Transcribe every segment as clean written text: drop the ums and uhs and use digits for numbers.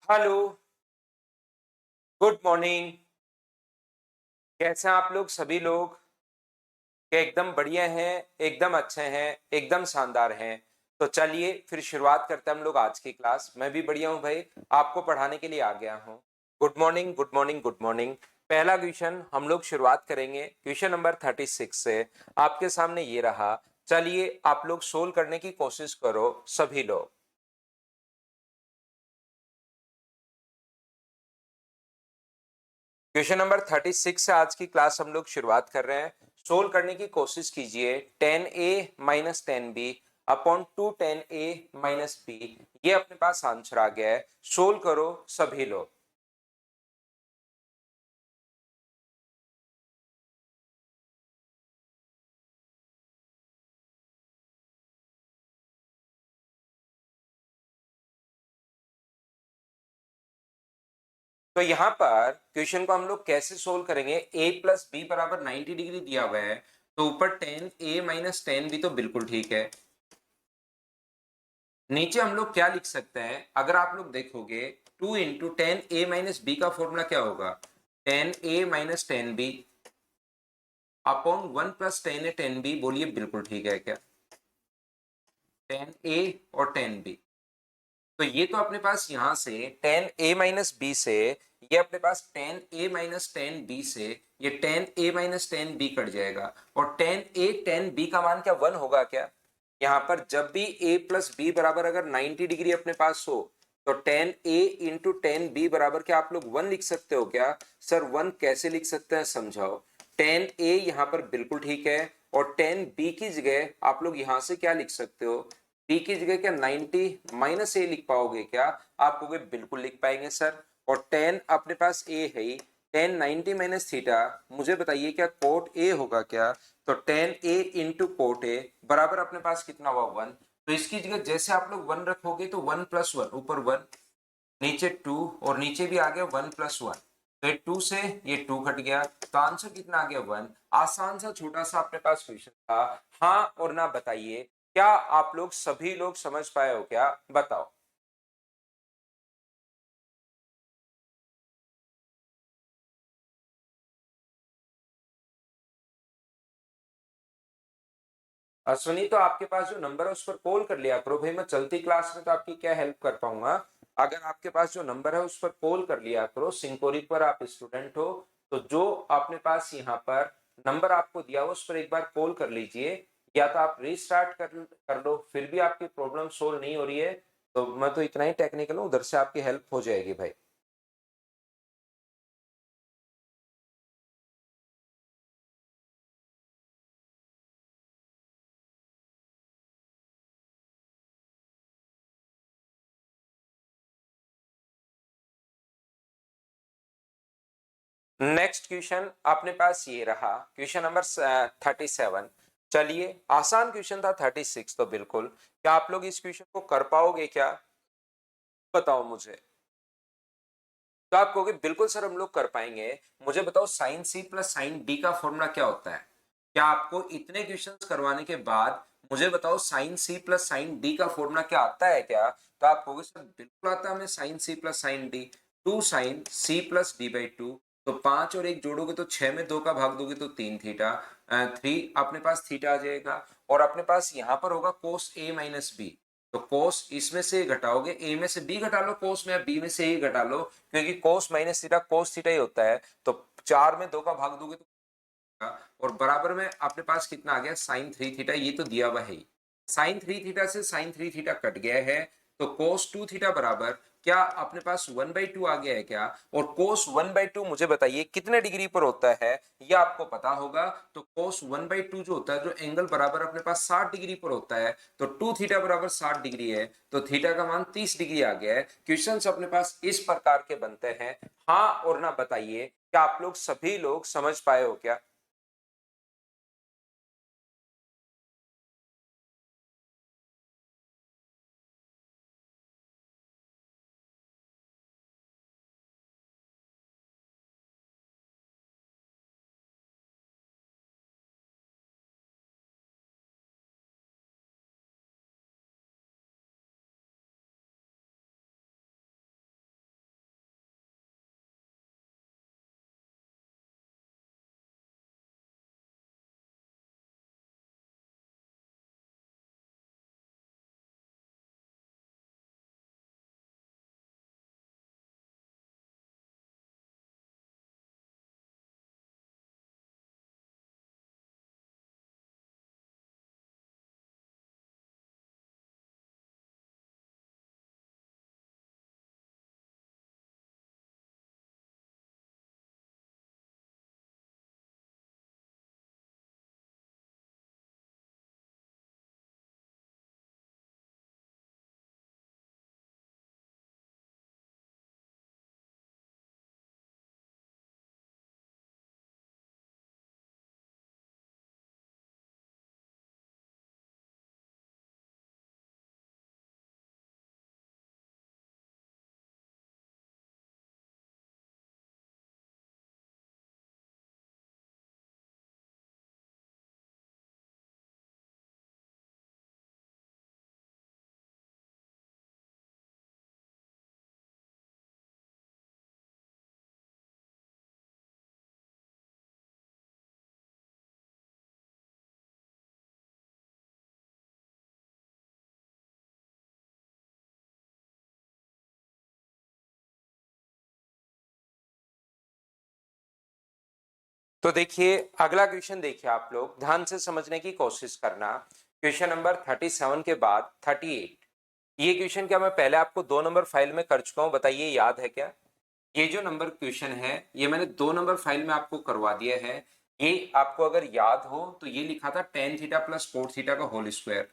Hello. Good morning. कैसे हैं आप लोग सभी लोग? क्या एकदम बढ़िया हैं? एकदम अच्छे हैं? एकदम शानदार हैं? तो चलिए फिर शुरुआत करते हैं हम लोग आज की क्लास। मैं भी बढ़िया हूं भाई, आपको पढ़ाने के लिए आ गया हूं। Good morning, good morning, good morning. पहला क्वेश्चन हम लोग शुरुआत करेंगे क्वेश्चन नंबर 36 से। आपके सामने ये रहा। चलिए आप लोग सोल्व करने की कोशिश करो सभी लोग। क्वेश्चन नंबर 36 से आज की क्लास हम लोग शुरुआत कर रहे हैं। सोल्व करने की कोशिश कीजिए। 10a - 10b upon 2 10a - b, ये अपने पास आंसर आ गया है। सोल्व करो सभी लोग। तो यहाँ पर क्वेश्चन को हम लोग कैसे सोल्व करेंगे? a प्लस बी बराबर 90 डिग्री दिया हुआ है, तो ऊपर 10a - 10b तो बिल्कुल ठीक है। नीचे हम लोग क्या लिख सकते हैं? अगर आप लोग देखोगे 2 इंटू 10a - b का फॉर्मूला क्या होगा? 10a - 10b upon 1 + 10a - 10b। बोलिए बिल्कुल ठीक है क्या? 10a और 10b। तो ये तो अपने पास यहां से 10a - b से, ये अपने पास 10a - 10b से ये 10a - 10b कट जाएगा। और 10a 10b का मान क्या 1 होगा क्या? यहां पर जब भी a प्लस बी बराबर अगर 90 डिग्री अपने पास हो, तो 10a × 10b बराबर क्या आप लोग 1 लिख सकते हो क्या? सर 1 कैसे लिख सकते हैं समझाओ। 10a यहां पर बिल्कुल ठीक है, और 10b की जगह आप लोग यहां से क्या लिख सकते हो? b की जगह क्या 90 - a लिख पाओगे क्या? आप कहोगे बिल्कुल लिख पाएंगे सर। और 10 अपने पास a है ही। 10 90 - थीटा, मुझे बताइए क्या कोट a होगा क्या? तो 10a × कोट a बराबर अपने पास कितना हुआ 1। तो इसकी जगह जैसे आप लोग 1 रखोगे तो 1 + 1, ऊपर 1 नीचे 2, और नीचे भी आ गया 1 + 1। तो ये 2 से ये 2 कट गया, तो आंसर कितना आ गया 1। आसान सा छोटा सा अपने पास क्वेश्चन था। हाँ और ना बताइए, क्या आप लोग सभी लोग समझ पाए हो क्या? बताओ। अश्विनी, तो आपके पास जो नंबर है उस पर कॉल कर लिया करो भाई। मैं चलती क्लास में तो आपकी क्या हेल्प कर पाऊंगा? अगर आपके पास जो नंबर है उस पर कॉल कर लिया करो। सिंकोरी पर आप स्टूडेंट हो, तो जो आपने पास यहाँ पर नंबर आपको दिया हो उस पर एक बार कॉल कर लीजिए। या तो आप रीस्टार्ट कर लो, फिर भी आपकी प्रॉब्लम सोल्व नहीं हो रही है तो मैं तो इतना ही टेक्निकल हूँ, उधर से आपकी हेल्प हो जाएगी भाई। नेक्स्ट क्वेश्चन अपने पास ये रहा, क्वेश्चन नंबर 37। चलिए आसान क्वेश्चन था 36 तो बिल्कुल। क्या आप लोग इस क्वेश्चन को कर पाओगे क्या? बताओ मुझे। तो आप कहोगे बिल्कुल सर हम लोग कर पाएंगे। मुझे बताओ साइन सी प्लस साइन डी का फॉर्मूला क्या होता है? क्या आपको इतने क्वेश्चंस करवाने के बाद मुझे बताओ साइन सी प्लस साइन डी का फॉर्मूला क्या आता है क्या? तो आप कहोगे सर बिल्कुल आता है हमें, साइन सी plus sine d. 2 sin c + d/2। तो 5 और 1 जोड़ोगे तो 6 में 2 का भाग दोगे तो 3 थीटा। 3 अपने पास थीटा आ जाएगा। और अपने पास यहाँ पर होगा कोस a - b। तो कोस इसमें से घटाओगे, ए में से बी घटा लो, कोस में, या बी में से ए घटा लो, क्योंकि cos minus theta cos theta ही होता है। तो 4 में 2 का भाग दोगे तो, और बराबर में अपने पास कितना आ गया साइन 3 थीटा। ये तो दिया हुआ है ही। साइन 3 थीटा से साइन 3 थीटा कट गया है, तो कोस 2 थीटा बराबर क्या अपने पास 1/2 आ गया है क्या? और कोस 1/2 मुझे बताइए कितने डिग्री पर होता है? ये आपको पता होगा। तो कोस 1/2 जो होता है, जो एंगल बराबर अपने पास 60 डिग्री पर होता है, तो 2 थीटा बराबर 60 डिग्री है, तो थीटा का मान 30 डिग्री आ गया है। क्वेश्चंस अपने पास इस प्रकार के बनते हैं। हाँ और ना बताइए, क्या आप लोग सभी लोग समझ पाए हो क्या? तो देखिए अगला क्वेश्चन देखिए, आप लोग ध्यान से समझने की कोशिश करना। क्वेश्चन नंबर 37 के बाद 38। ये क्वेश्चन क्या मैं पहले आपको 2 नंबर फाइल में कर चुका हूं, बताइए याद है क्या? ये जो नंबर क्वेश्चन है ये मैंने 2 नंबर फाइल में आपको करवा दिया है। ये आपको अगर याद हो तो ये लिखा था tan theta plus cot theta का whole square,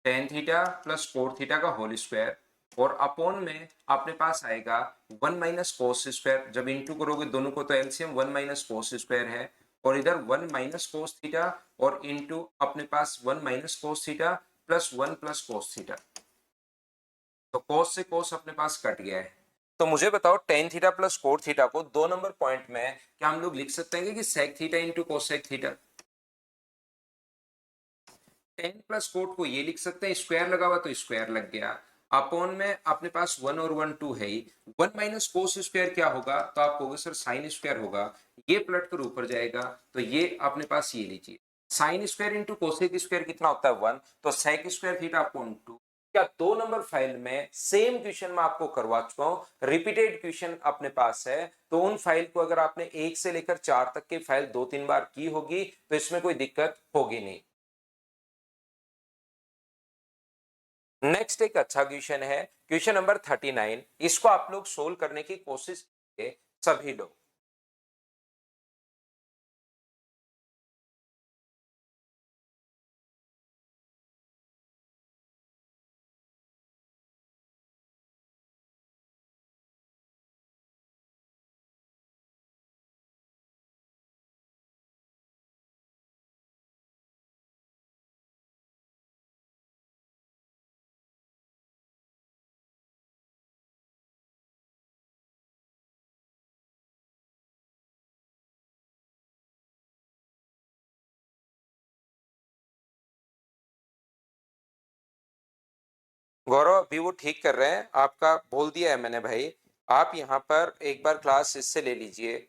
tan theta plus cot theta का होल स्क्वायर, और अपॉन में अपने पास आएगा 1 - cos स्क्वायर। जब इंटू करोगे दोनों को तो एलसीएम 1 - cos स्क्वायर है, और इधर 1 - cos थीटा और इंटू अपने पास 1 - cos theta plus 1 + cos theta. तो cos से cos अपने पास कट गया है। तो मुझे बताओ ten theta plus cot theta को 2 नंबर पॉइंट में क्या हम लोग लिख सकते हैं कि sec theta into cosec theta? Tan plus cot को ये लिख सकते हैं, स्क्वायर लगा हुआ तो स्क्वायर लग गया, अपॉन में अपने पास 1 और 1 2 है ही। 1 - cos स्क्वायर क्या होगा? तो आप कहोगे सर साइन स्क्वायर होगा, ये पलट कर ऊपर जाएगा, तो ये अपने पास ये लीजिए, sine square into cosec square कितना होता है 1, तो सेक स्क्वायर थीटा अपॉन 2। क्या 2 नंबर फाइल में सेम क्वेश्चन मैं आपको करवा चुका हूं, रिपीटेड क्वेश्चन अपने पास है, तो उन फाइल को अगर आपने 1 से लेकर 4 तक की फाइल 2-3 बार की होगी तो इसमें कोई दिक्कत होगी नहीं। नेक्स्ट एक अच्छा क्वेश्चन है, क्वेश्चन नंबर 39। इसको आप लोग सोल्व करने की कोशिश कीजिए सभी लोग। गौरव अभी वो ठीक कर रहे हैं, आपका बोल दिया है मैंने भाई। आप यहाँ पर एक बार क्लास इससे ले लीजिए।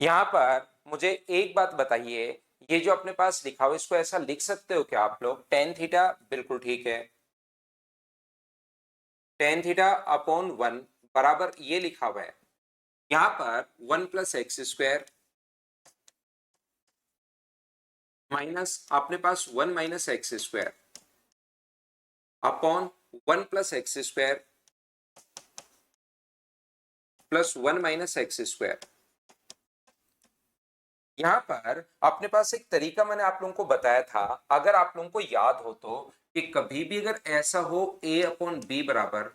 यहाँ पर मुझे एक बात बताइए, ये जो अपने पास लिखा हुआ इसको ऐसा लिख सकते हो क्या आप लोग? टेन थीटा बिल्कुल ठीक है, टेन थीटा अपॉन 1 बराबर ये लिखा हुआ है, यहाँ पर 1 + x² माइनस अपने पास 1 - x² upon 1 + x² plus 1 - x²। यहाँ पर अपने पास एक तरीका मैंने आप लोगों को बताया था, अगर आप लोगों को याद हो तो, कि कभी भी अगर ऐसा हो a/b बराबर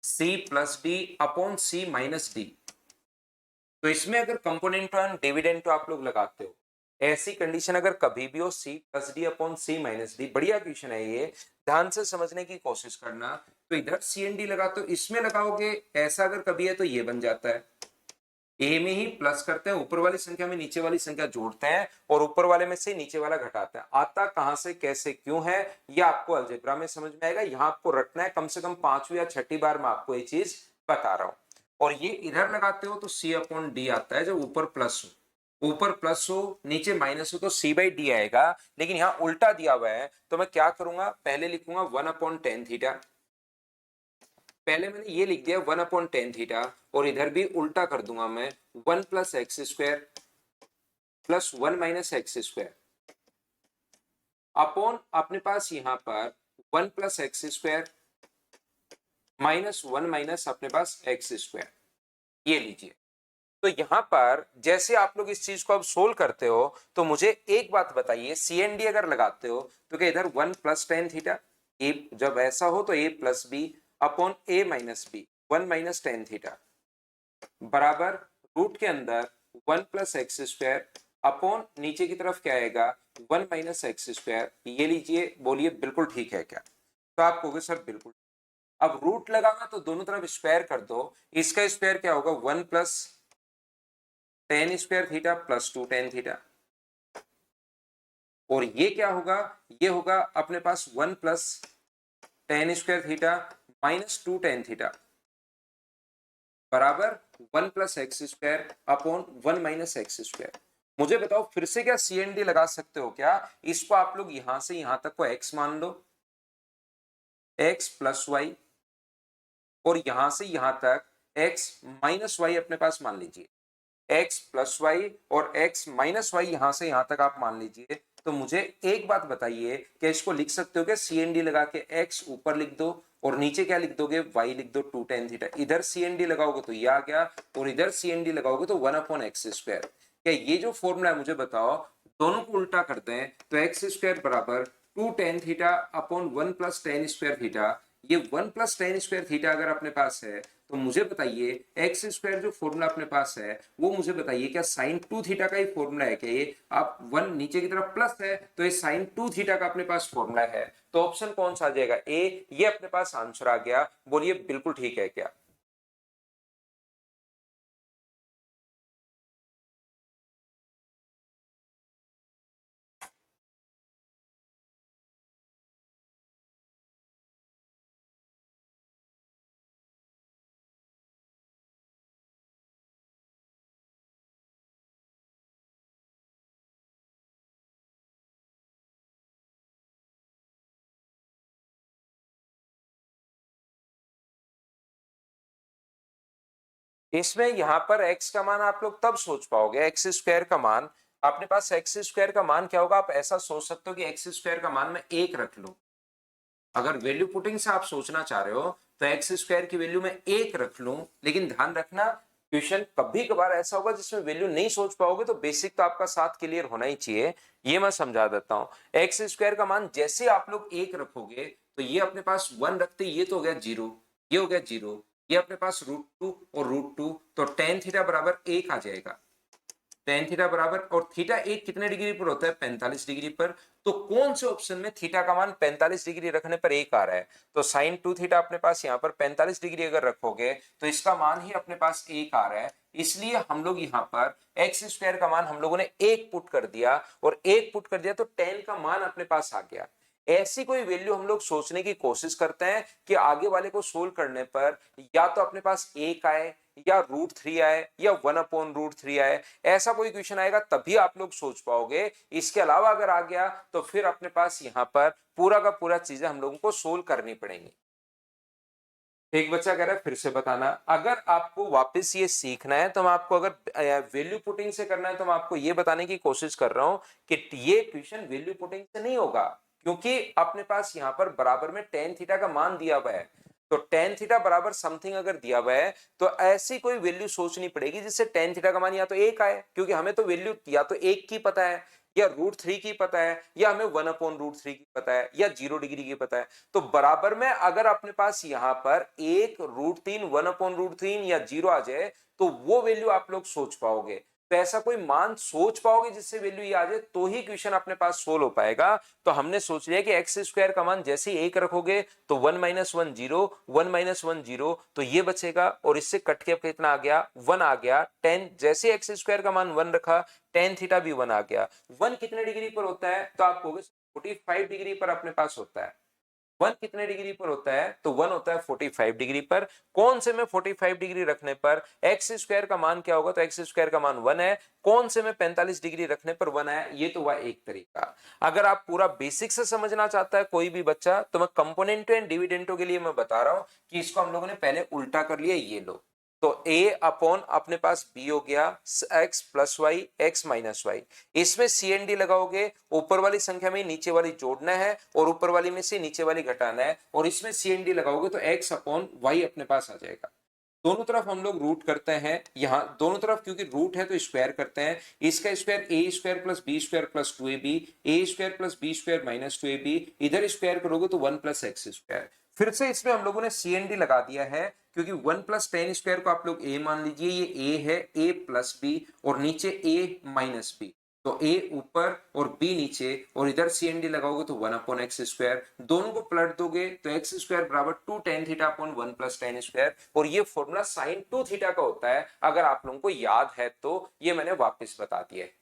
c+d/c - d, तो इसमें अगर कंपोनेंट एंड डिविडेंड आप लोग लगाते हो, ऐसी कंडीशन अगर कभी भी हो c+d/c - d, बढ़िया क्वेश्चन है ये, ध्यान से समझने की कोशिश करना। तो इधर c&d लगाते हो, इसमें लगाओगे, ऐसा अगर कभी है तो ये बन जाता है। ए में ही प्लस करते हैं, ऊपर वाली संख्या में नीचे वाली संख्या जोड़ते हैं, और ऊपर वाले में से नीचे वाला घटाते हैं। आता कहां से कैसे क्यों है ये आपको अलजेब्रा में समझ में आएगा, यहां आपको रटना है, कम से कम 5वीं या 6ठी बार मैं आपको ये चीज बता रहा हूं। और ये इधर लगाते हो तो c/d आता है, जब ऊपर प्लस हो, ऊपर प्लस हो नीचे माइनस हो तो c/d आएगा। लेकिन यहाँ उल्टा दिया हुआ है, तो मैं क्या करूंगा, पहले लिखूंगा 1/tan थीटा, पहले मैंने ये लिख दिया 1/tan थीटा, और इधर भी उल्टा कर दूंगा मैं 1 + x² प्लस 1 - x² अपॉन अपने पास यहाँ पर 1 + x² माइनस 1 अपने पास x²। ये लीजिए। तो यहां पर जैसे आप लोग इस चीज को अब सोल्व करते हो, तो मुझे एक बात बताइए, c&d अगर लगाते हो तो क्या इधर 1 + tan थीटा, ए जब ऐसा हो तो a+b upon a-b 1 - tan theta बराबर रूट के अंदर 1 + x² अपॉन नीचे की तरफ क्या आएगा 1 - x²। ये लीजिए, बोलिए बिल्कुल ठीक है क्या? तो आप कहोगे सर बिल्कुल। अब रूट लगाना तो दोनों तरफ स्क्वायर कर दो, इसका स्क्वायर क्या होगा 1 plus ten square theta plus 2 tan theta, और ये क्या होगा, ये होगा अपने पास 1 plus ten square theta minus 2 tan theta बराबर 1 plus x square upon 1 minus x square. मुझे बताओ फिर से क्या सीएनडी लगा सकते हो क्या? इसको आप लोग यहां से यहां तक को x मान लो, x प्लस वाई, और यहां से यहां तक x माइनस वाई अपने पास मान लीजिए, x प्लस वाई और x माइनस वाई यहां से यहां तक आप मान लीजिए। तो मुझे एक बात बताइए कि इसको लिख सकते हो क्या सीएनडी लगा के x ऊपर लिख दो और नीचे क्या लिख दोगे y लिख दो 2 tan थीटा, इधर सीएनडी लगाओगे तो ये आ गया और इधर सीएनडी लगाओगे तो 1 अपॉन एक्स स्क्वायर। क्या ये जो फॉर्मूला है मुझे बताओ, दोनों को उल्टा करते हैं तो एक्स स्क्वायर बराबर 2 tan theta upon 1 plus ten square theta. ये 1 प्लस टेन स्क्वायर थीटा अगर अपने पास है तो मुझे बताइए एक्स स्क्वायर जो फॉर्मूला अपने पास है वो मुझे बताइए क्या साइन 2 थीटा का ही फॉर्मूला है क्या? ये आप 1 नीचे की तरफ प्लस है तो ये साइन 2 थीटा का अपने पास फॉर्मूला है। तो ऑप्शन कौन सा आ जाएगा? ए, ये अपने पास आंसर आ गया। बोलिए बिल्कुल ठीक है क्या? इसमें यहां पर x का मान आप लोग तब सोच पाओगे, एक्स स्क्वायर का मान अपने पास, एक्स स्क्वायर का मान क्या होगा? आप ऐसा सोच सकते हो कि एक्स स्क्वायर का मान मैं एक रख लूं। अगर वैल्यू पुटिंग से आप सोचना चाह रहे हो तो एक्स स्क्वायर की वैल्यू में एक रख लूं, लेकिन ध्यान रखना क्वेश्चन कभी कभार ऐसा होगा जिसमें वैल्यू नहीं सोच पाओगे, तो बेसिक तो आपका साथ क्लियर होना ही चाहिए। ये मैं समझा देता हूं। एक्स स्क्वायर का मान जैसे आप लोग एक रखोगे तो ये अपने पास 1 रखते ये तो हो गया 0, ये हो गया 0, ये अपने पास √2 और √2, तो टेन थीटा बराबर एक आ जाएगा। टेन थीटा बराबर, और थीटा एक कितने डिग्री पर होता है? 45 डिग्री पर। तो कौन से ऑप्शन में थीटा का मान 45 डिग्री रखने पर एक आ रहा है? तो साइन 2 थीटा अपने पास यहाँ पर 45 डिग्री अगर रखोगे तो इसका मान ही अपने पास एक आ रहा है, इसलिए हम लोग यहाँ पर एक्स स्क्वायर का मान हम लोगों ने एक पुट कर दिया, और एक पुट कर दिया तो टेन का मान अपने पास आ गया। ऐसी कोई वैल्यू हम लोग सोचने की कोशिश करते हैं कि आगे वाले को सोल्व करने पर या तो अपने पास एक आए या √3 आए या 1 अपॉन √3 आए, ऐसा कोई क्वेश्चन आएगा तभी आप लोग सोच पाओगे। इसके अलावा अगर आ गया तो फिर अपने पास यहां पर पूरा का पूरा चीजें हम लोगों को सोल्व करनी पड़ेंगी। एक बच्चा कह रहा है फिर से बताना। अगर आपको वापस ये सीखना है तो मैं आपको, अगर वैल्यू पुटिंग से करना है तो मैं आपको ये बताने की कोशिश कर रहा हूं कि ये क्वेश्चन वैल्यू पुटिंग से नहीं होगा, क्योंकि अपने पास यहां पर बराबर में टेन थीटा का मान दिया हुआ है। तो टेन थीटा बराबर समथिंग अगर दिया हुआ है तो ऐसी कोई वैल्यू सोचनी पड़ेगी जिससे टेन थीटा का मान या तो एक आए, क्योंकि हमें तो वैल्यू या तो एक की पता है या √3 की पता है या हमें 1 अपॉन √3 की पता है या 0 डिग्री की पता है। तो बराबर में अगर अपने पास यहां पर एक √3 1 अपॉन √3 या 0 आ जाए तो वो वैल्यू आप लोग सोच पाओगे। तो ऐसा कोई मान सोच पाओगे जिससे वैल्यू ये आ जाए तो ही क्वेश्चन अपने पास सोल्व हो पाएगा। तो हमने सोच लिया कि एक्स स्क्वायर का मान जैसे ही एक रखोगे तो 1 माइनस 1 0, 1 माइनस 1 0, तो ये बचेगा और इससे कट के कितना आ गया 1 आ गया। टेन जैसे एक्स स्क्वायर का मान 1 रखा, टेन थीटा भी 1 आ गया। 1 कितने डिग्री पर होता है? तो आप कहोगे 45 डिग्री पर अपने पास होता है। 1 कितने डिग्री पर होता है? तो 1 होता है 45 डिग्री पर। कौन से में 45 डिग्री रखने पर एक्स स्क्वायर का मान क्या होगा? तो एक्स स्क्वायर का मान 1 है। कौन से में 45 डिग्री रखने पर 1 है? ये तो हुआ एक तरीका। अगर आप पूरा बेसिक से समझना चाहता है कोई भी बच्चा तो मैं कंपोनेंटो एंड डिविडेंटो के लिए मैं बता रहा हूं कि इसको हम लोगों ने पहले उल्टा कर लिया। ये लो, तो a अपॉन अपने पास b हो गया x plus y x minus y. इसमें CND लगाओगे, ऊपर वाली संख्या में नीचे वाली जोड़ना है और ऊपर वाली में से नीचे वाली घटाना है, और इसमें CND लगाओगे तो x अपॉन वाई अपने पास आ जाएगा। दोनों तरफ हम लोग रूट करते हैं, यहाँ दोनों तरफ क्योंकि रूट है तो स्क्वायर करते हैं। इसका square A square plus B square plus 2ab, A square plus B square minus 2ab, इधर स्क्वायर करोगे तो 1 प्लस एक्स स्क्वायर। फिर से इसमें हम लोगों ने CND लगा दिया है क्योंकि 1 प्लस टेन स्क्वायर को आप लोग a मान लीजिए, ये a है, a प्लस बी और नीचे a माइनस बी, तो a ऊपर और b नीचे और इधर सी एन डी लगाओगे तो 1/x², दोनों को पलट दोगे तो x² बराबर 2tan θ/1 + tan²। और ये फॉर्मूला sin2θ का होता है, अगर आप लोगों को याद है तो ये मैंने वापस बता दिया है।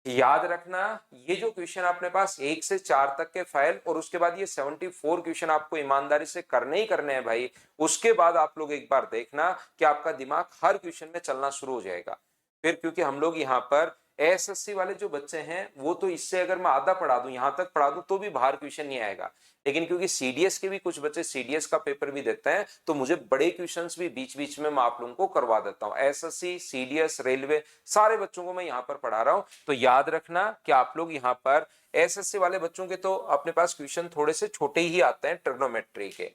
याद रखना, ये जो क्वेश्चन अपने पास 1 से 4 तक के फाइल और उसके बाद ये 74 क्वेश्चन आपको ईमानदारी से करने ही करने हैं भाई। उसके बाद आप लोग एक बार देखना कि आपका दिमाग हर क्वेश्चन में चलना शुरू हो जाएगा। फिर क्योंकि हम लोग यहाँ पर एसएससी वाले जो बच्चे हैं वो तो इससे अगर मैं आधा पढ़ा दूं, यहां तक पढ़ा दूं तो भी बाहर क्वेश्चन नहीं आएगा। लेकिन क्योंकि सीडीएस के भी कुछ बच्चे सीडीएस का पेपर भी देते हैं तो मुझे बड़े क्वेश्चंस भी बीच बीच में मैं आप लोगों को करवा देता हूं। एसएससी, सीडीएस, रेलवे सारे बच्चों को मैं यहाँ पर पढ़ा रहा हूं। तो याद रखना कि आप लोग यहाँ पर एसएससी वाले बच्चों के तो अपने पास क्वेश्चन थोड़े से छोटे ही आते हैं ट्रिग्नोमेट्री के,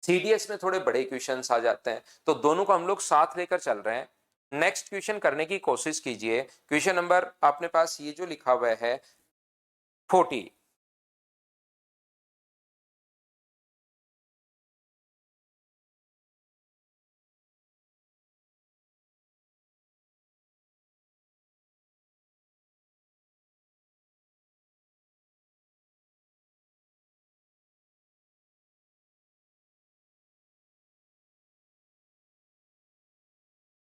सीडीएस में थोड़े बड़े क्वेश्चंस आ जाते हैं, तो दोनों को हम लोग साथ लेकर चल रहे हैं। नेक्स्ट क्वेश्चन करने की कोशिश कीजिए। क्वेश्चन नंबर अपने पास ये जो लिखा हुआ है 40।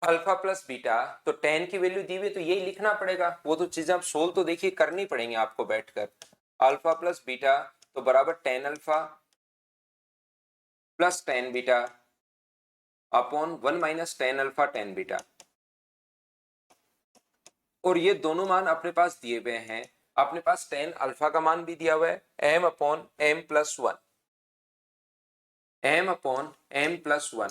अल्फा प्लस बीटा, तो टेन की वैल्यू दी हुई तो यही लिखना पड़ेगा, वो तो चीजें आप सोल्व तो देखिए करनी पड़ेंगी आपको बैठकर। अल्फा प्लस बीटा तो बराबर tan alpha plus tan beta upon 1 - tan alpha tan beta. और ये दोनों मान अपने पास दिए हुए हैं। अपने पास टेन अल्फा का मान भी दिया हुआ है m/m+1, m/m+1,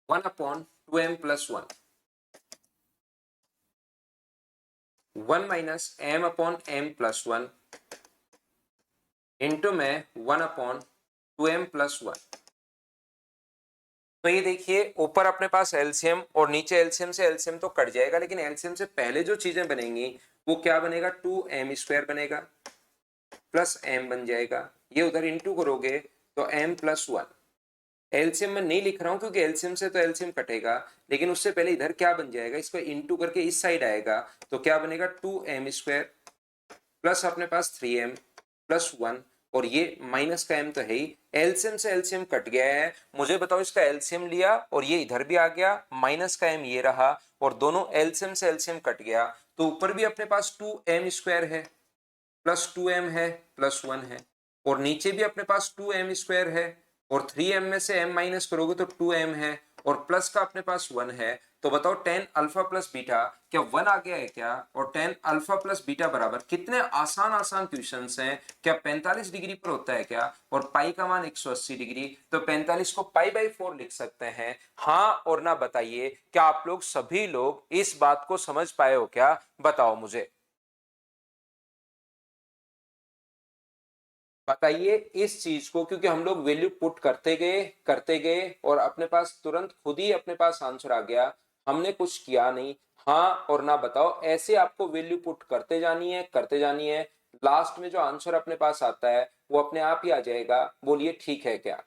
1/2m+1, 1 - m/m+1 into में 1/2m+1। तो ये देखिए ऊपर अपने पास एलसीएम और नीचे एलसीएम से एलसीएम तो कट जाएगा, लेकिन एलसीएम से पहले जो चीजें बनेंगी वो क्या बनेगा, 2m² बनेगा प्लस m बन जाएगा। ये उधर इंटू करोगे तो m+1। एलसीएम में नहीं लिख रहा हूं क्योंकि एलसीएम से तो एलसीएम कटेगा, लेकिन उससे पहले इधर क्या बन जाएगा, इसको इंटू करके इस साइड आएगा तो क्या बनेगा 2m² प्लस अपने पास 3m+1। और ये माइनस का m तो है ही, एलसीएम से एलसीएम कट गया है। मुझे बताओ इसका एलसीएम लिया और ये इधर भी आ गया, माइनस का m ये रहा और दोनों एलसीएम से एलसीएम कट गया, तो ऊपर भी अपने पास 2m² है प्लस 2m है प्लस 1 है, और नीचे भी अपने पास 2m² है और 3m में से m माइनस करोगे तो 2m है और प्लस का अपने पास 1 है। तो बताओ टेन अल्फा प्लस बीटा क्या 1 आ गया है क्या, और टेन अल्फा प्लस बीटा बराबर, कितने आसान आसान क्वेश्चंस हैं, क्या 45 डिग्री पर होता है क्या, और पाई का मान 180 डिग्री, तो 45 को पाई/4 लिख सकते हैं। हाँ और ना बताइए, क्या आप लोग सभी लोग इस बात को समझ पाए हो क्या, बताओ मुझे, बताइए इस चीज को, क्योंकि हम लोग वैल्यू पुट करते गए और अपने पास तुरंत खुद ही अपने पास आंसर आ गया, हमने कुछ किया नहीं। हाँ और ना बताओ, ऐसे आपको वैल्यू पुट करते जानी है, लास्ट में जो आंसर अपने पास आता है वो अपने आप ही आ जाएगा। बोलिए ठीक है क्या।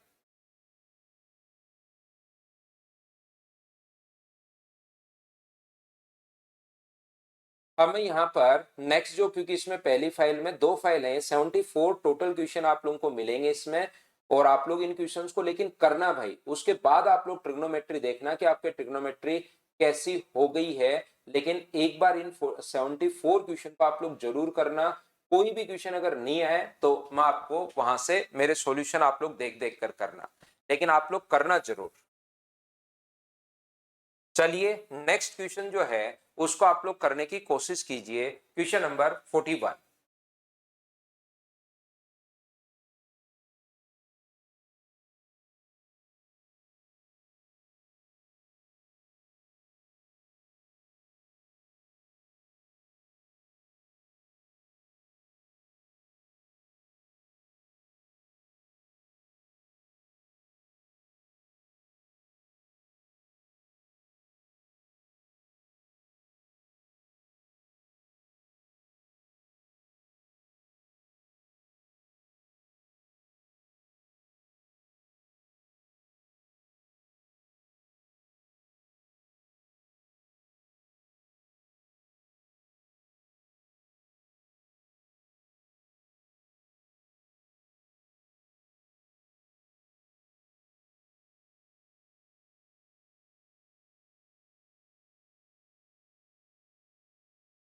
हमें यहाँ पर नेक्स्ट जो, क्योंकि इसमें पहली फाइल में दो फाइल है, 74 टोटल क्वेश्चन आप लोगों को मिलेंगे इसमें, और आप लोग इन क्वेश्चंस को लेकिन करना भाई, उसके बाद आप लोग ट्रिग्नोमेट्री देखना कि आपके ट्रिग्नोमेट्री कैसी हो गई है। लेकिन एक बार इन 74 क्वेश्चन को आप लोग जरूर करना। कोई भी क्वेश्चन अगर नहीं आए तो मैं आपको वहां से मेरे सॉल्यूशन आप लोग देख देख कर करना, लेकिन आप लोग करना जरूर। चलिए नेक्स्ट क्वेश्चन जो है उसको आप लोग करने की कोशिश कीजिए। Question number 41।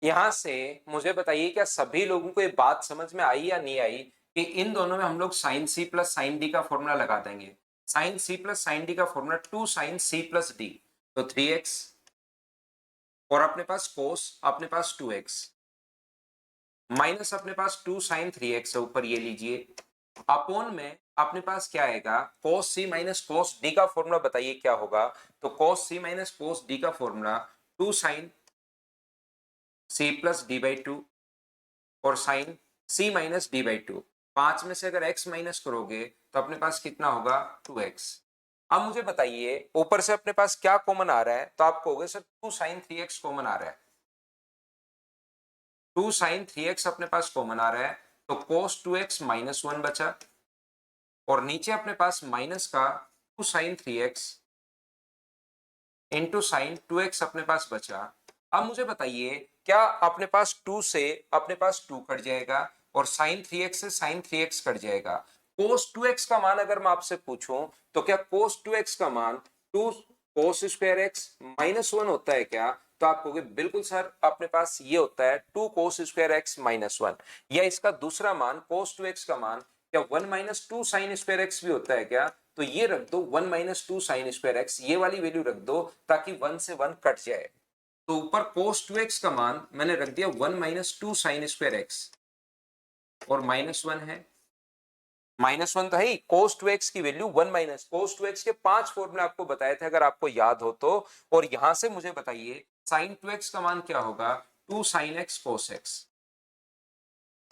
यहां से मुझे बताइए क्या सभी लोगों को ये बात समझ में आई या नहीं आई कि इन दोनों में हम लोग साइन सी प्लस साइन डी का फॉर्मूला लगा देंगे। साइन सी प्लस साइन डी का फॉर्मूला टू साइन सी प्लस डी, तो 3x और अपने पास कोस अपने पास 2x माइनस अपने पास 2 साइन 3x है ऊपर, ये लीजिए अपोन में अपने पास क्या आएगा cos c minus cos d का फॉर्मूला बताइए क्या होगा। तो cos c minus cos d का formula 2 sine c plus D by two और sine c minus D by two. 5 में से अगर x माइनस करोगे तो अपने पास कितना होगा 2x। अब मुझे बताइए ऊपर से अपने पास क्या कॉमन आ रहा है, तो आप कहोगे सर 2 साइन 3x कॉमन आ रहा है। 2 साइन 3x अपने पास कॉमन आ रहा है, तो cos 2x माइनस 1 बचा और नीचे अपने पास माइनस का 2 sign 3x into sine 2x अपने पास बचा। अब मुझे बताइए क्या अपने पास 2 से अपने पास 2 कट जाएगा और साइन 3x से साइन 3x कट जाएगा। cos 2x का मान अगर मैं आपसे पूछूं तो क्या cos 2x का मान 2 cos स्क्वायर x माइनस 1 होता है क्या, तो आप कहोगे बिल्कुल सर अपने पास ये होता है 2 cos स्क्वायर x माइनस 1। या इसका दूसरा मान cos 2x का मान क्या 1 माइनस 2 साइन स्क्वायर x भी होता है क्या, तो ये रख दो 1 माइनस 2 साइन स्क्वायर x, ये वाली वैल्यू रख दो ताकि 1 से 1 कट जाए। तो ऊपर cos 2x का मान मैंने रख दिया 1 माइनस 2 साइन स्क्वायर x और माइनस 1 है, माइनस 1 तो है ही। cos 2x की वैल्यू 1 माइनस cos 2x के 5 फॉर्मूले आपको बताए थे अगर आपको याद हो तो। और यहां से मुझे बताइए sin 2x का मान क्या होगा 2 sin x cos x।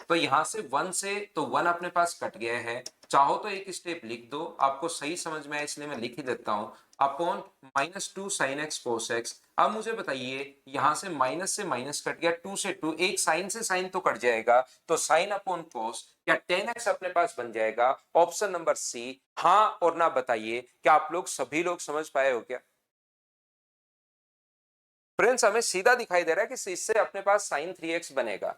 तो यहां से 1 से तो 1 अपने पास कट गया है, चाहो तो एक स्टेप लिख दो, आपको सही समझ में आए इसलिए मैं लिख ही देता हूं upon minus 2 sine x cos x. अब मुझे बताइए यहां से माइनस कट गया, 2 से 2 एक साइन से साइन तो कट जाएगा, तो साइन अपॉन कोस क्या 10x अपने पास बन जाएगा। ऑप्शन नंबर सी हाँ और ना बताइए क्या आप लोग सभी लोग समझ पाए हो क्या। फ्रेंड्स हमें सीधा दिखाई दे रहा है कि इससे अपने पास साइन 3x बनेगा।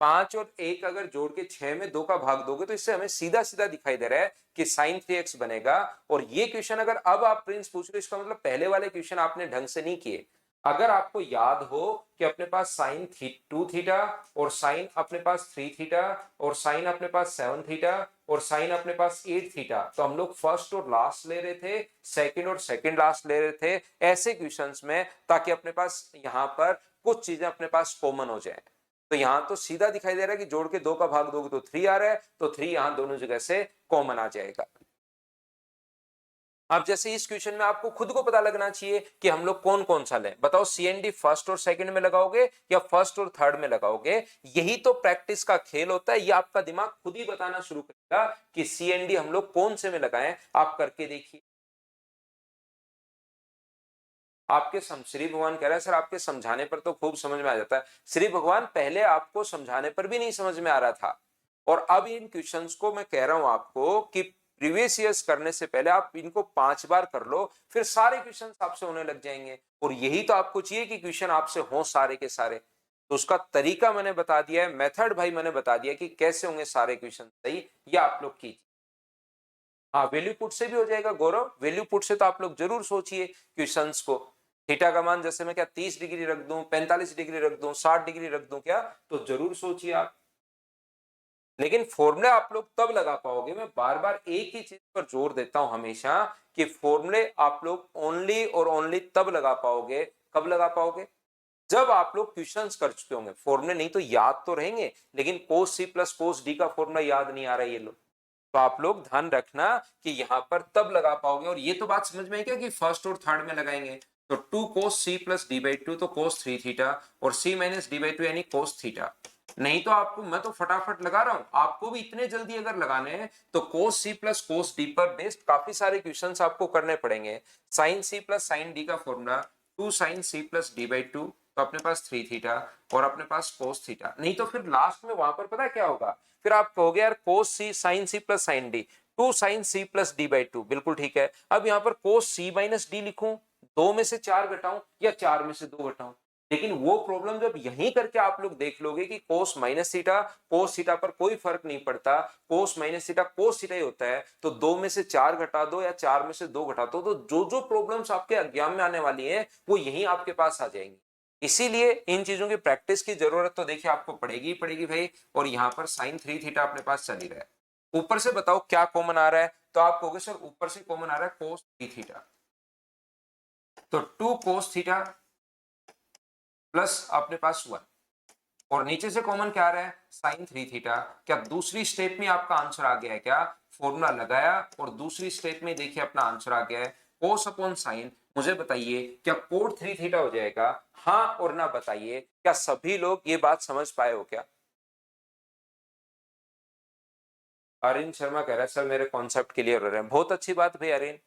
5 और 1 अगर जोड़ के 6 में 2 का भाग दोगे तो इससे हमें सीधा सीधा दिखाई दे रहा है कि साइन 3x बनेगा। और ये क्वेश्चन अगर अब आप प्रिंस पूछ रहे हो इसका मतलब पहले वाले क्वेश्चन आपने ढंग से नहीं किए। अगर आपको याद हो कि अपने पास साइन 2 थीटा और साइन अपने पास 3 थीटा और साइन अपने पास 7 थीटा और साइन अपने पास 8 थीटा, तो हम लोग फर्स्ट और लास्ट ले रहे थे, सेकंड और सेकंड लास्ट ले रहे थे ऐसे क्वेश्चंस में, ताकि अपने पास यहां पर कुछ चीजें अपने पास कॉमन हो जाए। तो यहां तो सीधा दिखाई दे रहा है कि जोड़ के 2 का भाग दोगे तो 3 आ रहा है, तो 3 यहां दोनों जगह से कॉमन आ जाएगा। अब जैसे इस क्वेश्चन में आपको खुद को पता लगना चाहिए कि हम लोग कौन कौन सा लें, बताओ सीएनडी फर्स्ट और सेकंड में लगाओगे या फर्स्ट और थर्ड में लगाओगे। यही तो प्रैक्टिस का खेल होता है, ये आपका दिमाग खुद ही बताना शुरू करेगा कि सीएनडी हम लोग कौन से में लगाएं। आप करके देखिए। आपके श्री भगवान कह रहा है सर आपके समझाने पर तो खूब समझ में आ जाता है। श्री भगवान पहले आपको समझाने पर भी नहीं समझ में आ रहा था, और अब इन क्वेश्चंस को मैं कह रहा हूं आपको कि प्रीवियस ईयर्स करने से पहले आप इनको 5 बार कर लो, फिर सारे क्वेश्चन आपसे होने लग जाएंगे। और यही तो आपको चाहिए कि क्वेश्चन आपसे हो सारे के सारे। तो उसका तरीका मैंने बता दिया है, मेथड भाई मैंने बता दिया कि कैसे होंगे सारे क्वेश्चन सही, या आप लोग कीजिए। हाँ वैल्यू पुट से भी हो जाएगा गौरव, वैल्यू पुट से तो आप लोग जरूर सोचिए क्वेश्चंस को। थीटा का मान जैसे मैं क्या 30 डिग्री रख दूं, 45 डिग्री रख दूं, 60 डिग्री रख दूं क्या, तो जरूर सोचिए आप। लेकिन फॉर्मूले आप लोग तब लगा पाओगे, मैं बार बार एक ही चीज पर जोर देता हूं हमेशा कि फॉर्मूले आप लोग ओनली और ओनली तब लगा पाओगे, कब लगा पाओगे, जब आप लोग क्वेश्चंस कर चुके होंगे। फॉर्मूले नहीं तो याद तो रहेंगे, लेकिन कोस सी प्लस कोस डी का फॉर्मूला याद नहीं आ रहा है ये लोग। तो आप लोग ध्यान रखना कि यहां पर तब लगा पाओगे। और ये तो बात समझ में आई क्या कि फर्स्ट और थर्ड में लगाएंगे, तो 2 cos c plus D by two, तो cos 3 थीटा और c minus D by to यानी cos थीटा। नहीं तो आपको मैं तो फटाफट लगा रहा हूं, आपको भी इतने जल्दी अगर लगाने हैं तो cos c plus cos d पर बेस्ड काफी सारे क्वेश्चंस आपको करने पड़ेंगे। sin c plus sin d का formula 2 sin c plus D by two, तो अपने पास 3 थीटा और अपने पास cos थीटा। नहीं तो फिर लास्ट में वहां पर पता क्या होगा, फिर आप कहोगे यार cos c sin c plus sin d, 2 sin c plus d by two, बिल्कुल ठीक है। अब यहाँ पर cos c माइनस d लिखूं, 2 में से 4 घटाऊं या 4 में से 2 घटाऊं। लेकिन वो प्रॉब्लम जब यहीं करके आप लोग देख लोगे कि cos minus theta cos theta पर कोई फर्क नहीं पड़ता, cos minus theta cos theta ही होता है, तो 2 में से 4 घटा दो या 4 में से 2 घटा दो, तो जो जो प्रॉब्लम्स आपके एग्जाम में आने वाली है वो यहीं आपके पास आ जाएंगी। इसीलिए इन चीजों की प्रैक्टिस की जरूरत तो देखिए आपको पड़ेगी ही पड़ेगी भाई। और यहाँ पर साइन 3 थीटा अपने पास चल ही रहा है। ऊपर से बताओ क्या कॉमन आ रहा है, तो आप कहोगे सर ऊपर से कॉमन आ रहा है कोस 3 थीटा, तो 2 कोस थीटा प्लस अपने पास 1, और नीचे से कॉमन क्या आ रहा है साइन 3 थीटा। क्या दूसरी स्टेप में आपका आंसर आ गया है क्या, फॉर्मूला लगाया और दूसरी स्टेप में देखिए अपना आंसर आ गया है कोस अपॉन साइन। मुझे बताइए क्या कोट 3 थीटा हो जाएगा, हाँ और ना बताइए। क्या सभी लोग ये बात समझ पाए हो क्या? अरिन शर्मा कह रहा है सर मेरे कॉन्सेप्ट क्लियर हो रहे हैं, बहुत अच्छी बात भाई अरिन।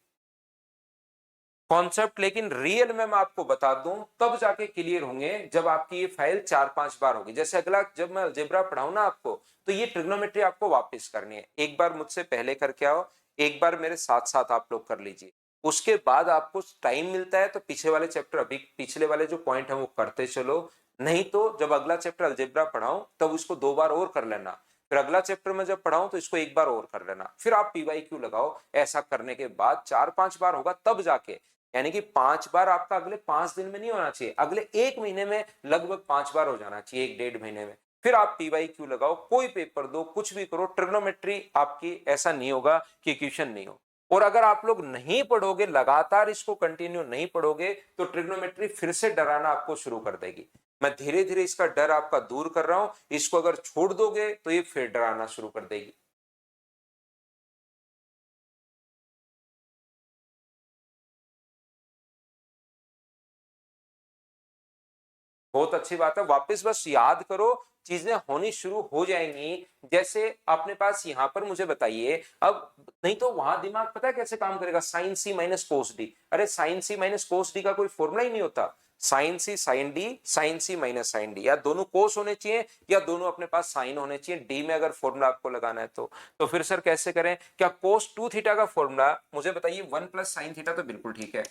कॉन्सेप्ट लेकिन रियल में मैं आपको बता दूं तब जाके क्लियर होंगे जब आपकी ये फाइल 4-5 बार होगी। जैसे अगला जब मैं अलजेब्रा पढ़ाऊं ना आपको, तो ये ट्रिग्नोमेट्री आपको वापस करनी है। एक बार मुझसे पहले करके आओ, एक बार मेरे साथ साथ आप लोग कर लीजिए। उसके बाद आपको टाइम मिलता है तो पीछे वाले चैप्टर, अभी पिछले वाले जो पॉइंट है वो करते चलो। नहीं तो जब अगला चैप्टर अलजेब्रा पढ़ाऊं तब उसको 2 बार और कर लेना। फिर अगला चैप्टर में जब पढ़ाऊं तो इसको 1 बार और कर लेना। फिर आप पीवाईक्यू लगाओ। ऐसा करने के बाद 4-5 बार होगा तब जाके, यानी कि 5 बार आपका अगले 5 दिन में नहीं होना चाहिए, अगले 1 महीने में लगभग 5 बार हो जाना चाहिए, 1-1.5 महीने में। फिर आप पीवाईक्यू लगाओ, कोई पेपर दो, कुछ भी करो, ट्रिग्नोमेट्री आपकी ऐसा नहीं होगा कि क्वेश्चन नहीं हो। और अगर आप लोग नहीं पढ़ोगे, लगातार इसको कंटिन्यू नहीं पढ़ोगे, तो ट्रिग्नोमेट्री फिर से डराना आपको शुरू कर देगी। मैं धीरे धीरे इसका डर आपका दूर कर रहा हूं। इसको अगर छोड़ दोगे तो ये फिर डराना शुरू कर देगी। बहुत अच्छी बात है, वापस बस याद करो, चीजें होनी शुरू हो जाएंगी। जैसे अपने पास यहां पर मुझे बताइए अब, नहीं तो वहां दिमाग पता है कैसे काम करेगा, साइन सी माइनस कोस डी। अरे साइन सी माइनस कोस डी का कोई फॉर्मूला ही नहीं होता। साइन सी साइन डी, साइन सी माइनस साइन डी, या दोनों कोस होने चाहिए या दोनों अपने पास साइन होने चाहिए डी में, अगर फॉर्मूला आपको लगाना है तो फिर सर कैसे करें? क्या कोस 2 थीटा का फॉर्मूला मुझे बताइए 1 प्लस साइन थीटा, तो बिल्कुल ठीक है,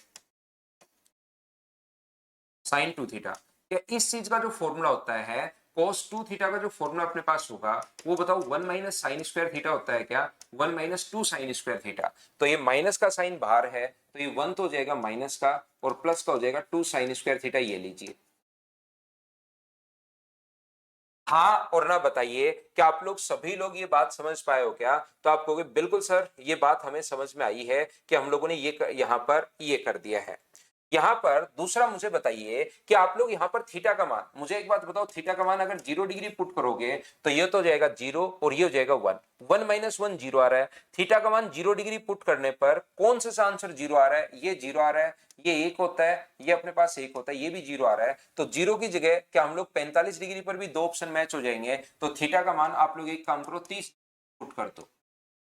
साइन 2 थीटा। या इस चीज का जो फॉर्मूला होता है cos 2 थीटा का जो फॉर्मूला अपने पास होगा वो बताओ 1 माइनस साइन स्क्वायर थीटा होता है क्या, 1 माइनस 2 साइन स्क्वायर थीटा। तो ये माइनस का साइन बाहर है तो ये 1 तो हो जाएगा माइनस का, और प्लस का हो जाएगा 2 साइन स्क्वायर थीटा। ये लीजिए, हाँ और ना बताइए। क्या आप लोग सभी लोग ये बात समझ पाए हो क्या? तो आप कहोगे बिल्कुल सर ये बात हमें समझ में आई है कि हम लोगों ने ये यहां पर ये कर दिया है। यहां पर दूसरा मुझे बताइए कि आप लोग यहां पर थीटा का मान, मुझे एक बात बताओ, थीटा का मान अगर 0 डिग्री पुट करोगे तो ये तो हो जाएगा 0 और ये हो जाएगा 1, 1 माइनस 1 जीरो आ रहा है। थीटा का मान 0 डिग्री पुट करने पर कौन सा आंसर जीरो आ रहा है? ये जीरो आ रहा है, ये एक होता है, ये अपने पास एक होता है, ये भी जीरो आ रहा है। तो जीरो की जगह क्या हम लोग 45 डिग्री पर भी दो ऑप्शन मैच हो जाएंगे? तो थीटा का मान आप लोग एक काम करो 30 पुट कर दो।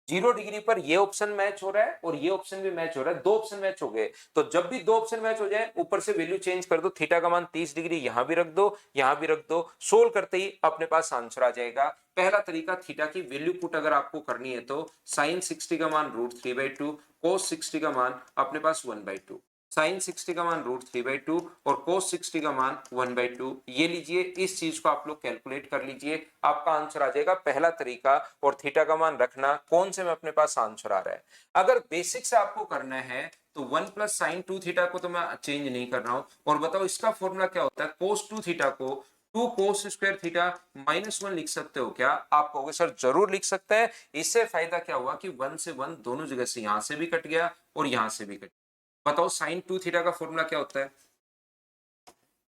0 डिग्री पर ये ऑप्शन मैच हो रहा है और ये ऑप्शन भी मैच हो रहा है, दो ऑप्शन मैच हो गए। तो जब भी दो ऑप्शन मैच हो जाए ऊपर से वैल्यू चेंज कर दो, थीटा का मान 30 डिग्री यहां भी रख दो, यहां भी रख दो, सोल्व करते ही अपने पास आंसर आ जाएगा। पहला तरीका, थीटा की वैल्यू पुट अगर आपको करनी है तो साइन 60 का मान √3/2, कोस 60 का मान अपने पास 1/2, साइन 60 का मान √3/2 और कोस 60 का मान 1/2। ये लीजिए, इस चीज को आप लोग कैलकुलेट कर लीजिए, आपका आंसर आ जाएगा पहला तरीका। और थीटा का मान रखना कौन से में अपने पास आंसर आ रहा है। अगर बेसिक से आपको करना है तो 1 प्लस साइन 2 थीटा को तो मैं चेंज नहीं कर रहा हूं। और बताओ इसका फॉर्मूला क्या होता है, कोस 2 थीटा को 2 कोस स्क्वायर थीटा -1 लिख सकते हो क्या? आप कहोगे सर जरूर लिख सकते हैं। इससे फायदा क्या हुआ कि 1 से 1 दोनों जगह से, यहां से भी कट गया और यहां से भी कट गया। बताओ साइन 2 थीटा का फॉर्मूला क्या होता है?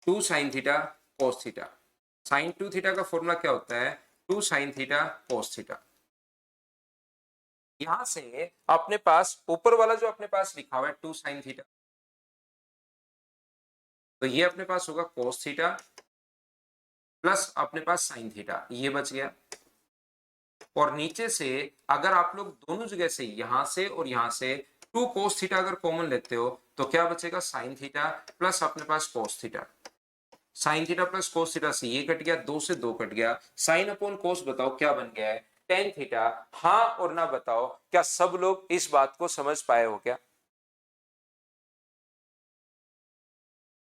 2 sine theta cos theta. Sine 2 theta का फॉर्मूला क्या होता है? 2 साइन थीटा कोस थीटा। यहां से अपने पास ऊपर वाला जो अपने पास लिखा हुआ है 2 साइन थीटा, तो ये अपने पास होगा कोस थीटा प्लस अपने पास साइन थीटा, ये बच गया। और नीचे से अगर आप लोग दोनों जगह से, यहां से और यहां से 2 कोस थीटा अगर कॉमन लेते हो तो क्या बचेगा? साइन थीटा प्लस अपने पास cos theta. Sine theta plus cos theta से ये कट गया, 2 से 2 कट गया, साइन अपॉन कोस बताओ क्या बन गया है? Tan theta. हाँ और ना बताओ, क्या सब लोग इस बात को समझ पाए हो क्या?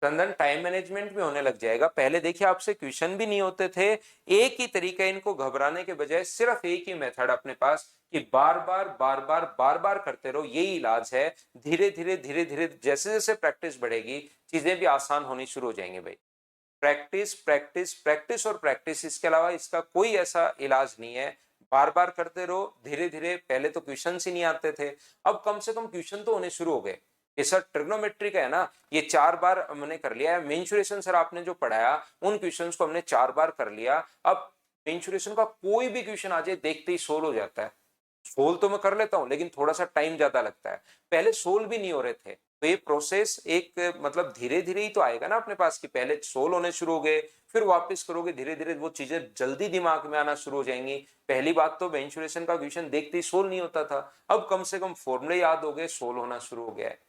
चंदन टाइम मैनेजमेंट में होने लग जाएगा। पहले देखिए आपसे क्वेश्चन भी नहीं होते थे। एक ही तरीका, इनको घबराने के बजाय सिर्फ एक ही मेथड अपने पास कि बार बार बार बार बार बार करते रहो, यही इलाज है। धीरे धीरे धीरे धीरे जैसे जैसे प्रैक्टिस बढ़ेगी चीजें भी आसान होनी शुरू हो जाएंगी भाई। प्रैक्टिस प्रैक्टिस प्रैक्टिस और प्रैक्टिस, इसके अलावा इसका कोई ऐसा इलाज नहीं है। बार बार करते रहो, धीरे धीरे। पहले तो क्वेश्चन ही नहीं आते थे, अब कम से कम क्वेश्चन तो होने शुरू हो गए। ये सर ट्रिग्नोमेट्री का है ना, ये 4 बार हमने कर लिया है। मेंसुरेशन सर आपने जो पढ़ाया उन क्वेश्चंस को हमने 4 बार कर लिया। अब मेंसुरेशन का कोई भी क्वेश्चन आ जाए देखते ही सोल्व हो जाता है। सोल्व तो मैं कर लेता हूं, लेकिन थोड़ा सा टाइम ज्यादा लगता है। पहले सोल्व भी नहीं हो रहे थे, तो ये प्रोसेस एक मतलब धीरे धीरे ही तो आएगा ना अपने पास, कि पहले सोल्व होने शुरू हो गए, फिर वापस करोगे, धीरे धीरे वो चीजें जल्दी दिमाग में आना शुरू हो जाएंगी। पहली बात तो मेंसुरेशन का क्वेश्चन देखते ही सोल्व नहीं होता था, अब कम से कम फॉर्मूले याद हो गए, सोल्व होना शुरू हो गया है।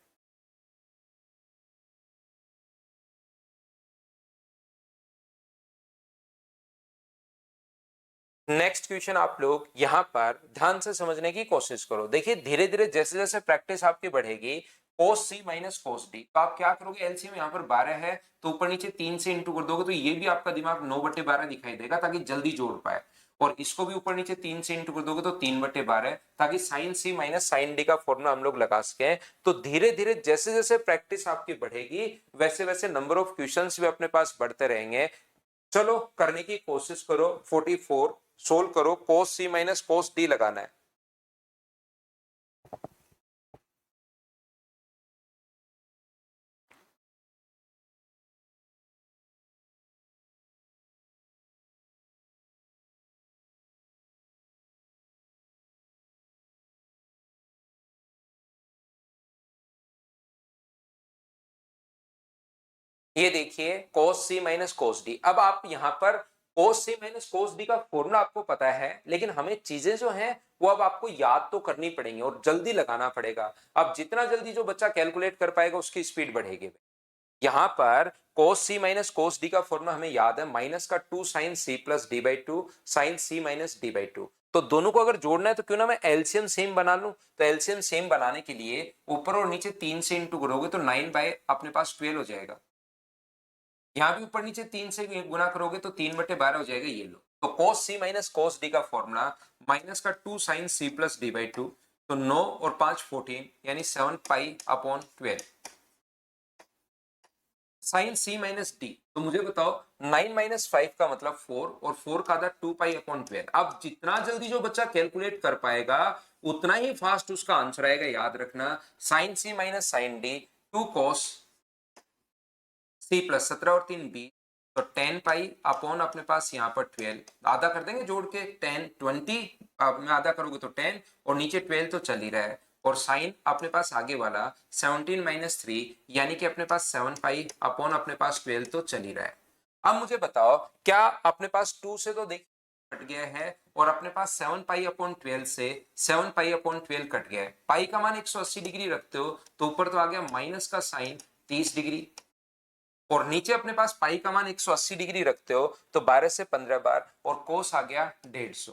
नेक्स्ट क्वेश्चन आप लोग यहाँ पर ध्यान से समझने की कोशिश करो। देखिए धीरे धीरे जैसे जैसे प्रैक्टिस आपकी बढ़ेगी, cos c minus cos d, तो आप क्या करोगे, एलसीएम यहाँ पर 12 है तो ऊपर नीचे 3 से इंटू कर दोगे, तो ये भी आपका दिमाग 9/12 दिखाई देगा ताकि जल्दी जोड़ पाए। और इसको भी ऊपर नीचे 3 से इंटू कर दोगे तो 3/12, ताकि sine c minus sine D का फॉर्मूला हम लोग लगा सके। तो धीरे धीरे जैसे जैसे प्रैक्टिस आपकी बढ़ेगी, वैसे वैसे नंबर ऑफ क्वेश्चंस भी अपने पास बढ़ते रहेंगे। चलो करने की कोशिश करो। 44 सोल्व करो, cos c minus cos d लगाना है। ये देखिए cos c minus cos d। अब आप यहां पर cos c minus cos d का फॉर्मूला आपको पता है, लेकिन हमें चीजें जो हैं वो अब आपको याद तो करनी पड़ेंगी और जल्दी लगाना पड़ेगा। अब जितना जल्दी जो बच्चा कैलकुलेट कर पाएगा उसकी स्पीड बढ़ेगी। यहां पर cos c minus cos d का फॉर्मूला हमें याद है, माइनस का 2 sine c plus D by two sine c minus D by two. तो दोनों को अगर जोड़ना है तो क्यों ना मैं एलसीएम सेम बना लूं। तो एलसीएम सेम बनाने के लिए ऊपर और नीचे 3 से इंटू करोगे तो 9 बाय अपने पास 12 हो जाएगा। यहां भी ऊपर नीचे 3 से गुना करोगे तो 3/12 हो जाएगा। ये लो, तो cos c minus cos d का फॉर्मूला माइनस का 2 sine c plus D by two, तो 9 और 5 14, यानी 7 pi upon 12 sine c minus d. तो मुझे बताओ 9 माइनस 5 का मतलब 4, और 4 का था 2 पाई अपॉन 12। अब जितना जल्दी जो बच्चा कैलकुलेट कर पाएगा उतना ही फास्ट उसका आंसर आएगा। याद रखना, sine c minus sine d 2 cos c plus 17 और 3 b, तो 10 पाई अपॉन अपने पास यहाँ पर 12, आधा कर देंगे जोड़ के 10 20 में आधा करोगे तो 10, और नीचे 12 तो चल ही रहा है। और साइन अपने पास आगे वाला 17 माइनस 3, यानी कि अपने पास 7 पाई अपॉन अपने पास 12 तो चल ही रहा है। अब मुझे बताओ, क्या अपने पास 2 से तो देख कट गया है, और अपने पास 7 पाई अपॉन 12 से 7 पाई अपॉन 12 कट गया है। पाई का मान 180 डिग्री रखते हो तो ऊपर तो आ गया माइनस का साइन 30 डिग्री, और नीचे अपने पास पाई का मान 180 डिग्री रखते हो तो 12 से 15 बार, और कोस आ गया 150।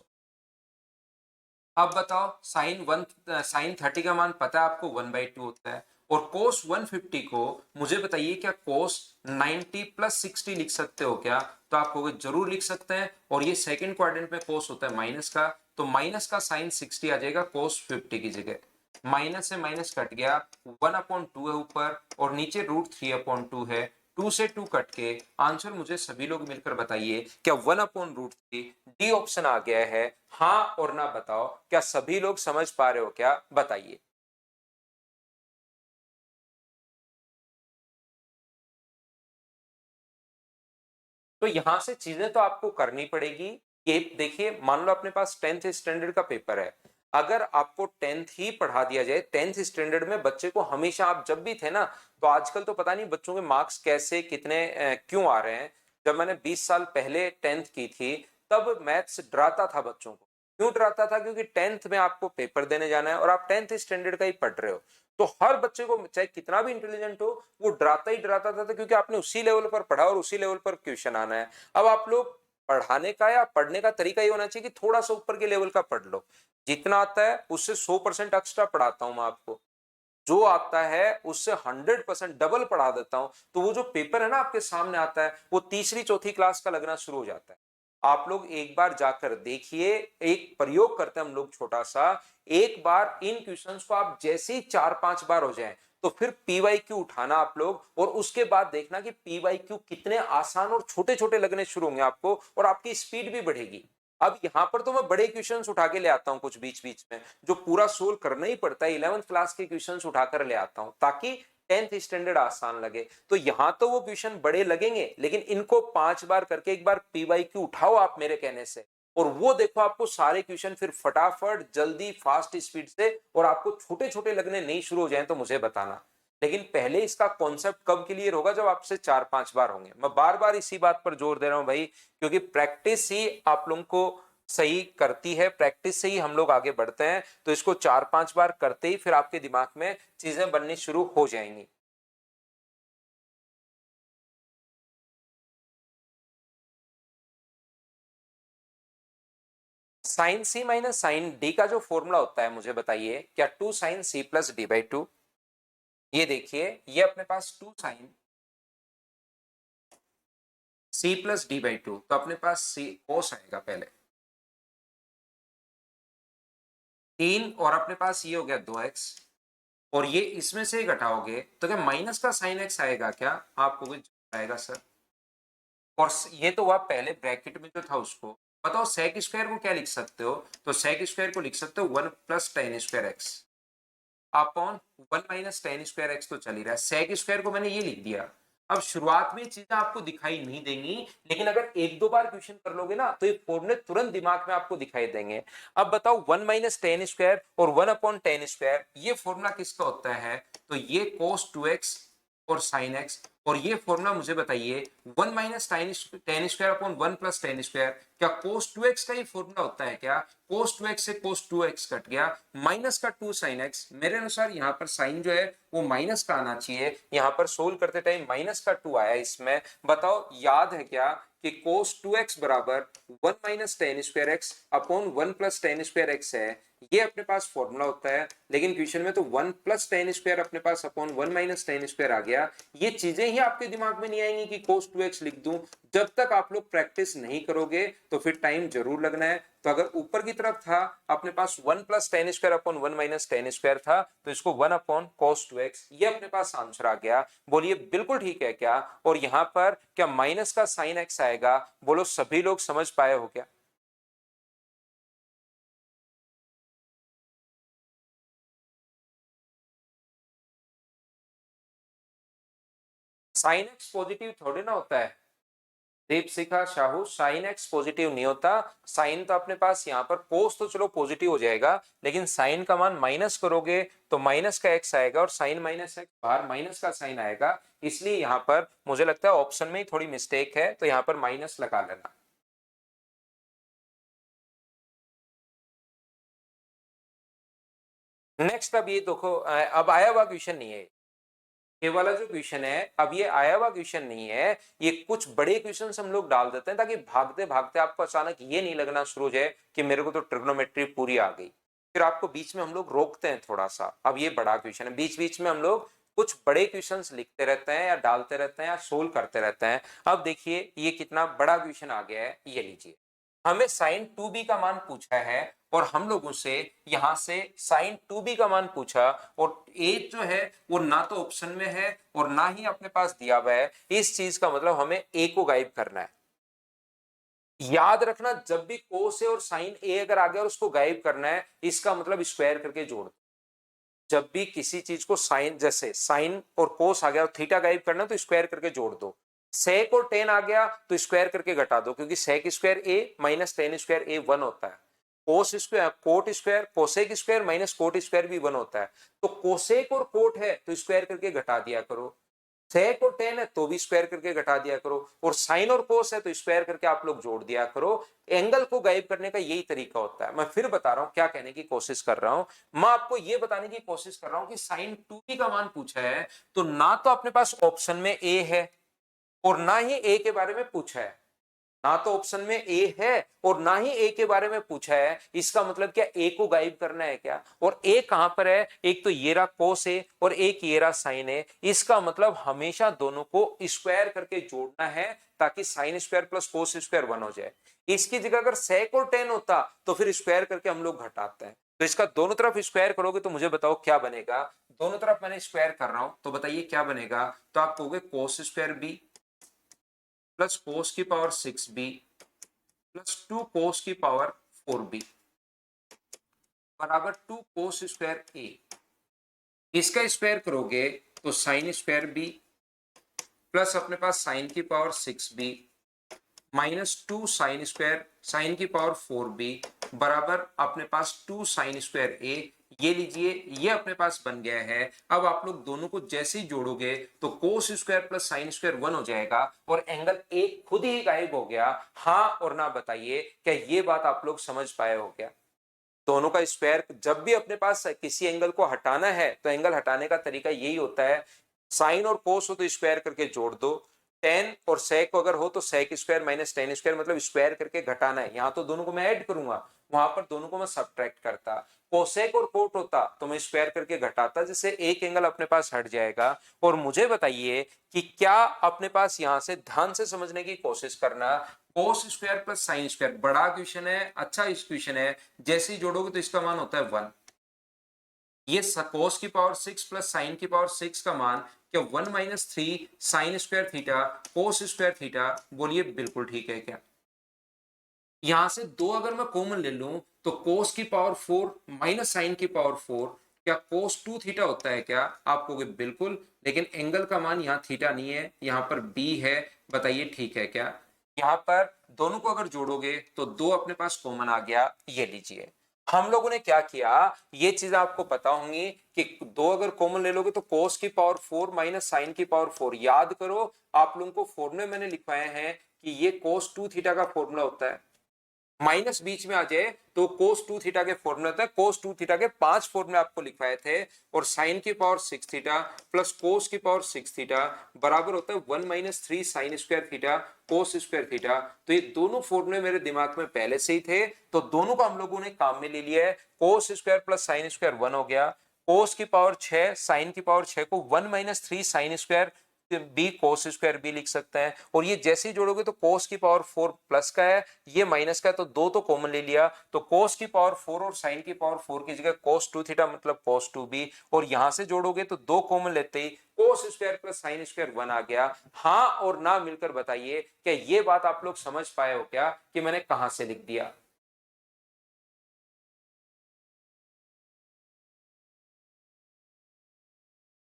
अब बताओ साइन 30 का मान पता है आपको 1/2 होता है, और कोस 150 को मुझे बताइए क्या कोस 90 प्लस 60 लिख सकते हो क्या? तो आप कहोगे जरूर लिख सकते हैं, और ये सेकंड क्वाड्रेंट में कोस होता है माइनस का, तो माइनस का साइन 60 आ जाएगा कोस 50 की जगह। माइनस से माइनस कट गया, 1/2 है ऊपर, और नीचे √3/2 है। 2 से 2 कट के आंसर मुझे सभी लोग मिलकर बताइए, क्या 1/√3 डी ऑप्शन आ गया है? हाँ और ना बताओ, क्या सभी लोग समझ पा रहे हो क्या? बताइए। तो यहां से चीजें तो आपको करनी पड़ेगी। ये देखिए, मान लो अपने पास 10th स्टैंडर्ड का पेपर है, अगर आपको 10th ही पढ़ा दिया जाए, 10th स्टैंडर्ड में बच्चे को हमेशा, आप जब भी थे ना, तो आजकल तो पता नहीं बच्चों के मार्क्स कैसे कितने क्यों आ रहे हैं। जब मैंने 20 साल पहले 10th की थी, तब मैथ्स डराता था बच्चों को। क्यों डराता था? क्योंकि 10th में आपको पेपर देने जाना है और आप 10th स्टैंडर्ड का ही पढ़ रहे हो। तो हर बच्चे को, चाहे कितना भी इंटेलिजेंट हो, वो डराता ही डराता था, क्योंकि आपने उसी लेवल पर पढ़ा और उसी लेवल पर क्वेश्चन आना है। अब आप लोग, पढ़ाने का या पढ़ने का तरीका ये होना चाहिए कि थोड़ा सा ऊपर के लेवल का पढ़ लो। जितना आता है उससे 100% एक्स्ट्रा पढ़ाता हूं मैं आपको, जो आता है उससे 100% डबल पढ़ा देता हूं। तो वो जो पेपर है ना आपके सामने आता है, वो तीसरी चौथी क्लास का लगना शुरू हो जाता है। आप लोग एक बार जाकर देखिए, एक प्रयोग करते हैं हम लोग छोटा सा। एक बार इन क्वेश्चंस को आप जैसे ही 4-5 बार हो जाए, तो फिर पी वाई क्यू उठाना आप लोग, और उसके बाद देखना कि पी वाई क्यू कितने आसान और छोटे छोटे लगने शुरू होंगे आपको, और आपकी स्पीड भी बढ़ेगी। अब यहां पर तो मैं बड़े क्वेश्चंस उठा के ले आता हूं कुछ बीच बीच में, जो पूरा सोल्व करना ही पड़ता है, 11th क्लास के क्वेश्चंस उठाकर ले आता हूं ताकि 10th स्टैंडर्ड आसान लगे। तो यहां तो वो क्वेश्चन बड़े लगेंगे, लेकिन इनको 5 बार करके एक बार पी वाई क्यू उठाओ आप मेरे कहने से, और वो देखो आपको सारे क्वेश्चन फिर फटाफट जल्दी फास्ट स्पीड से, और आपको छोटे छोटे लगने नहीं शुरू हो जाए तो मुझे बताना। लेकिन पहले इसका कॉन्सेप्ट कब क्लियर होगा, जब आपसे 4-5 बार होंगे। मैं बार बार इसी बात पर जोर दे रहा हूं भाई, क्योंकि प्रैक्टिस ही आप लोगों को सही करती है, प्रैक्टिस से ही हम लोग आगे बढ़ते हैं। तो इसको 4-5 बार करते ही फिर आपके दिमाग में चीजें बननी शुरू हो जाएंगी। साइन सी माइनस साइन डी का जो फॉर्मूला होता है मुझे बताइए, क्या 2 sin c + d/2। ये देखिए, ये अपने पास 2 sin c + d/2, तो अपने पास सी कोस आएगा पहले 3, और अपने पास ये हो गया 2x, और ये इसमें से घटाओगे तो क्या माइनस का साइन x आएगा क्या, आपको कुछ आएगा सर। और ये तो हुआ पहले ब्रैकेट में जो था उसको। बताओ सेक स्क्वायर को क्या लिख सकते हो, तो सेक स्क्वायर को लिख सकते हो 1 + tan² x upon 1 - tan² x, तो चल ही रहा है। सेक स्क्वायर को मैंने ये लिख दिया। अब शुरुआत में चीजें आपको दिखाई नहीं देंगी, लेकिन अगर 1-2 बार क्वेश्चन कर लोगे ना तो ये फॉर्मूले तुरंत दिमाग में आपको दिखाई देंगे। अब बताओ 1 - tan² और 1/tan², ये फॉर्मूला किसका होता है, तो ये cos 2x और sin x, और ये फॉर्मूला मुझे बताइए 1 - tan² अपॉन 1 + tan², क्या cos 2x का ही फॉर्मूला होता है क्या। cos 2x से cos 2x कट गया, माइनस का 2 sin x, मेरे अनुसार यहाँ पर साइन जो है वो माइनस का आना चाहिए, यहाँ पर सोल्व करते टाइम माइनस का 2 आया इसमें। बताओ याद है क्या कि cos 2x बराबर 1 - tan² अपॉन 1 + tan² है, ये अपने पास फॉर्मूला होता है। लेकिन क्वेश्चन में तो 1 + tan² अपने पास अपॉन 1 - tan² आ गया। ये चीजें ही आपके दिमाग में नहीं आएंगी कि cos 2x लिख दूं, जब तक आप लोग प्रैक्टिस नहीं करोगे तो फिर टाइम जरूर लगना है। तो अगर ऊपर की तरफ था अपने पास 1 + tan² अपॉन 1 - tan² था, तो इसको 1/cos 2x, ये अपने पास आंसर आ गया। बोलिए बिल्कुल ठीक है क्या। और यहां पर क्या माइनस का साइन x आएगा, बोलो सभी लोग समझ पाए हो क्या। साइन x पॉजिटिव थोड़ी ना होता है Deepshikha Sahu, sine x positive नहीं होता। साइन तो अपने पास यहाँ पर कोस तो चलो पॉजिटिव हो जाएगा, लेकिन साइन का मान माइनस करोगे तो माइनस का एक्स आएगा, और साइन माइनस एक्स बाहर माइनस का साइन आएगा। इसलिए यहाँ पर मुझे लगता है ऑप्शन में ही थोड़ी मिस्टेक है, तो यहाँ पर माइनस लगा लेना। नेक्स्ट, अब ये देखो अब आया हुआ क्वेश्चन नहीं है ये वाला जो क्वेश्चन है, अब ये आया हुआ क्वेश्चन नहीं है। ये कुछ बड़े क्वेश्चंस हम लोग डाल देते हैं ताकि भागते भागते आपको अचानक ये नहीं लगना शुरू हो जाए कि मेरे को तो ट्रिग्नोमेट्री पूरी आ गई, फिर आपको बीच में हम लोग रोकते हैं थोड़ा सा। अब ये बड़ा क्वेश्चन है, बीच बीच में हम लोग कुछ बड़े क्वेश्चंस लिखते रहते हैं या डालते रहते हैं या सोल्व करते रहते हैं। अब देखिए ये कितना बड़ा क्वेश्चन आ गया है, ये लीजिए। हमें साइन 2b का मान पूछा है, और हम लोगों से यहां से साइन 2b का मान पूछा, और ए जो है वो ना तो ऑप्शन में है और ना ही अपने पास दिया हुआ है। इस चीज का मतलब हमें ए को गायब करना है। याद रखना, जब भी कोस है और साइन ए अगर आ गया और उसको गायब करना है, इसका मतलब स्क्वायर करके जोड़ दो। जब भी किसी चीज को साइन, जैसे साइन और कोस आ गया और थीटा गायब करना तो स्क्वायर करके जोड़ दो। सेक और टेन आ गया तो स्क्वायर करके घटा दो, क्योंकि सेक स्क्वायर ए माइनस टेन स्क्वायर ए 1 होता है। Cos square coat square cosec square minus cot square भी 1 होता है। तो कोसेक और कोट है तो स्क्वायर करके घटा दिया करो, सेक और टेन है तो भी स्क्वायर करके घटा दिया करो, और साइन और कोस है तो स्क्वायर करके आप लोग जोड़ दिया करो। एंगल को गायब करने का यही तरीका होता है। मैं फिर बता रहा हूं, क्या कहने की कोशिश कर रहा हूं, मैं आपको यह बताने की कोशिश कर रहा हूं कि साइन 2b का मान पूछा है, तो ना तो अपने पास ऑप्शन में ए है और ना ही ए के बारे में पूछा है। ना तो ऑप्शन में ए है और ना ही ए के बारे में पूछा है, इसका मतलब क्या ए को गायब करना है क्या। और ए कहां पर है, एक तो ये रहा कोस है और एक ये रहा साइन है। इसका मतलब हमेशा दोनों को स्क्वायर करके जोड़ना है, ताकि sine square plus cos square 1 हो जाए। इसकी जगह अगर सेक और टेन होता तो फिर स्क्वायर करके हम लोग घटाते हैं। तो इसका दोनों तरफ स्क्वायर करोगे तो मुझे बताओ क्या बनेगा, दोनों तरफ मैंने स्क्वायर कर रहा हूं, तो बताइए क्या बनेगा। तो आप कहोगे cos square b plus cos की पावर 6b प्लस 2 कोस की पावर 4b बराबर 2 कोस स्क्वायर ए। इसका स्क्वायर करोगे तो साइन स्क्वायर बी प्लस अपने पास साइन की पावर 6b माइनस 2 साइन की पावर 4b बराबर अपने पास 2 साइन स्क्वायर ए। ये लीजिए, ये अपने पास बन गया है। अब आप लोग दोनों को जैसे ही जोड़ोगे तो कोस स्क्वायर प्लस साइन स्क्वायर 1 हो जाएगा और एंगल ए खुद ही गायब हो गया। हाँ और ना बताइए, क्या ये बात आप लोग समझ पाए हो क्या। दोनों का स्क्वायर जब भी अपने पास किसी एंगल को हटाना है तो एंगल हटाने का तरीका यही होता है, साइन और कोस हो तो स्क्वायर करके जोड़ दो, टेन और सेक अगर हो तो sec square minus tan square मतलब स्क्वायर करके घटाना है। यहां तो दोनों को मैं ऐड करूंगा, वहां पर दोनों को मैं सब्ट्रैक्ट करता। कोसेक और कोट होता तो मैं स्क्वायर करके घटाता, जिससे एक एंगल अपने पास हट जाएगा। और मुझे बताइए कि क्या अपने पास यहां से ध्यान से समझने की कोशिश करना, कोस स्क्वायर प्लस साइन स्क्वायर बड़ा क्वेश्चन है, अच्छा इस क्वेश्चन है। जैसे ही जोड़ोगे तो इसका मान होता है 1। ये कोस की पावर 6 प्लस साइन की पावर 6 का मान क्या 1 minus 3 sine square theta cos square theta. बोलिए बिल्कुल ठीक है क्या। यहां से दो अगर मैं कॉमन ले लूं तो कोस की पावर 4 माइनस साइन की पावर 4 क्या कोस 2 थीटा होता है क्या। आप कहोगे बिल्कुल, लेकिन एंगल का मान यहाँ थीटा नहीं है, यहाँ पर बी है। बताइए ठीक है क्या। यहाँ पर दोनों को अगर जोड़ोगे तो दो अपने पास कॉमन आ गया। ये लीजिए, हम लोगों ने क्या किया, ये चीज आपको पता होंगी कि दो अगर कॉमन ले लोगे तो कोस की पावर 4 माइनस साइन की पावर 4। याद करो, आप लोगों को फॉर्मूले मैंने लिखवाए हैं कि ये कोस 2 थीटा का फॉर्मूला होता है। माइनस बीच में आ जाए तो कोस 2 थीटा के फॉर्मूला होता है। कोस 2 थीटा के 5 फॉर्मूले आपको लिखवाए थे। और साइन की पावर 6 थीटा प्लस कोस की पावर 6 थीटा बराबर होता है 1 minus 3 sine square theta cos square theta. तो ये दोनों फॉर्मूले मेरे दिमाग में पहले से ही थे, तो दोनों को हम लोगों ने काम में ले लिया है। कोस स्क्वायर प्लस साइन स्क्वायर 1 हो गया, कोस की पावर 6 साइन की पावर 6 को 1 minus 3 sine square b cos square b लिख सकते हैं। और ये जैसे ही जोड़ोगे तो कोस की पावर 4 प्लस का है, ये माइनस का है, तो दो तो कॉमन ले लिया। तो कोस की पावर 4 और साइन की पावर 4 की जगह कोस 2 थीटा मतलब कोस 2 बी। और यहां से जोड़ोगे तो दो कॉमन लेते ही cos square plus sine square 1 आ गया। हाँ और ना मिलकर बताइए, क्या ये बात आप लोग समझ पाए हो क्या कि मैंने कहां से लिख दिया।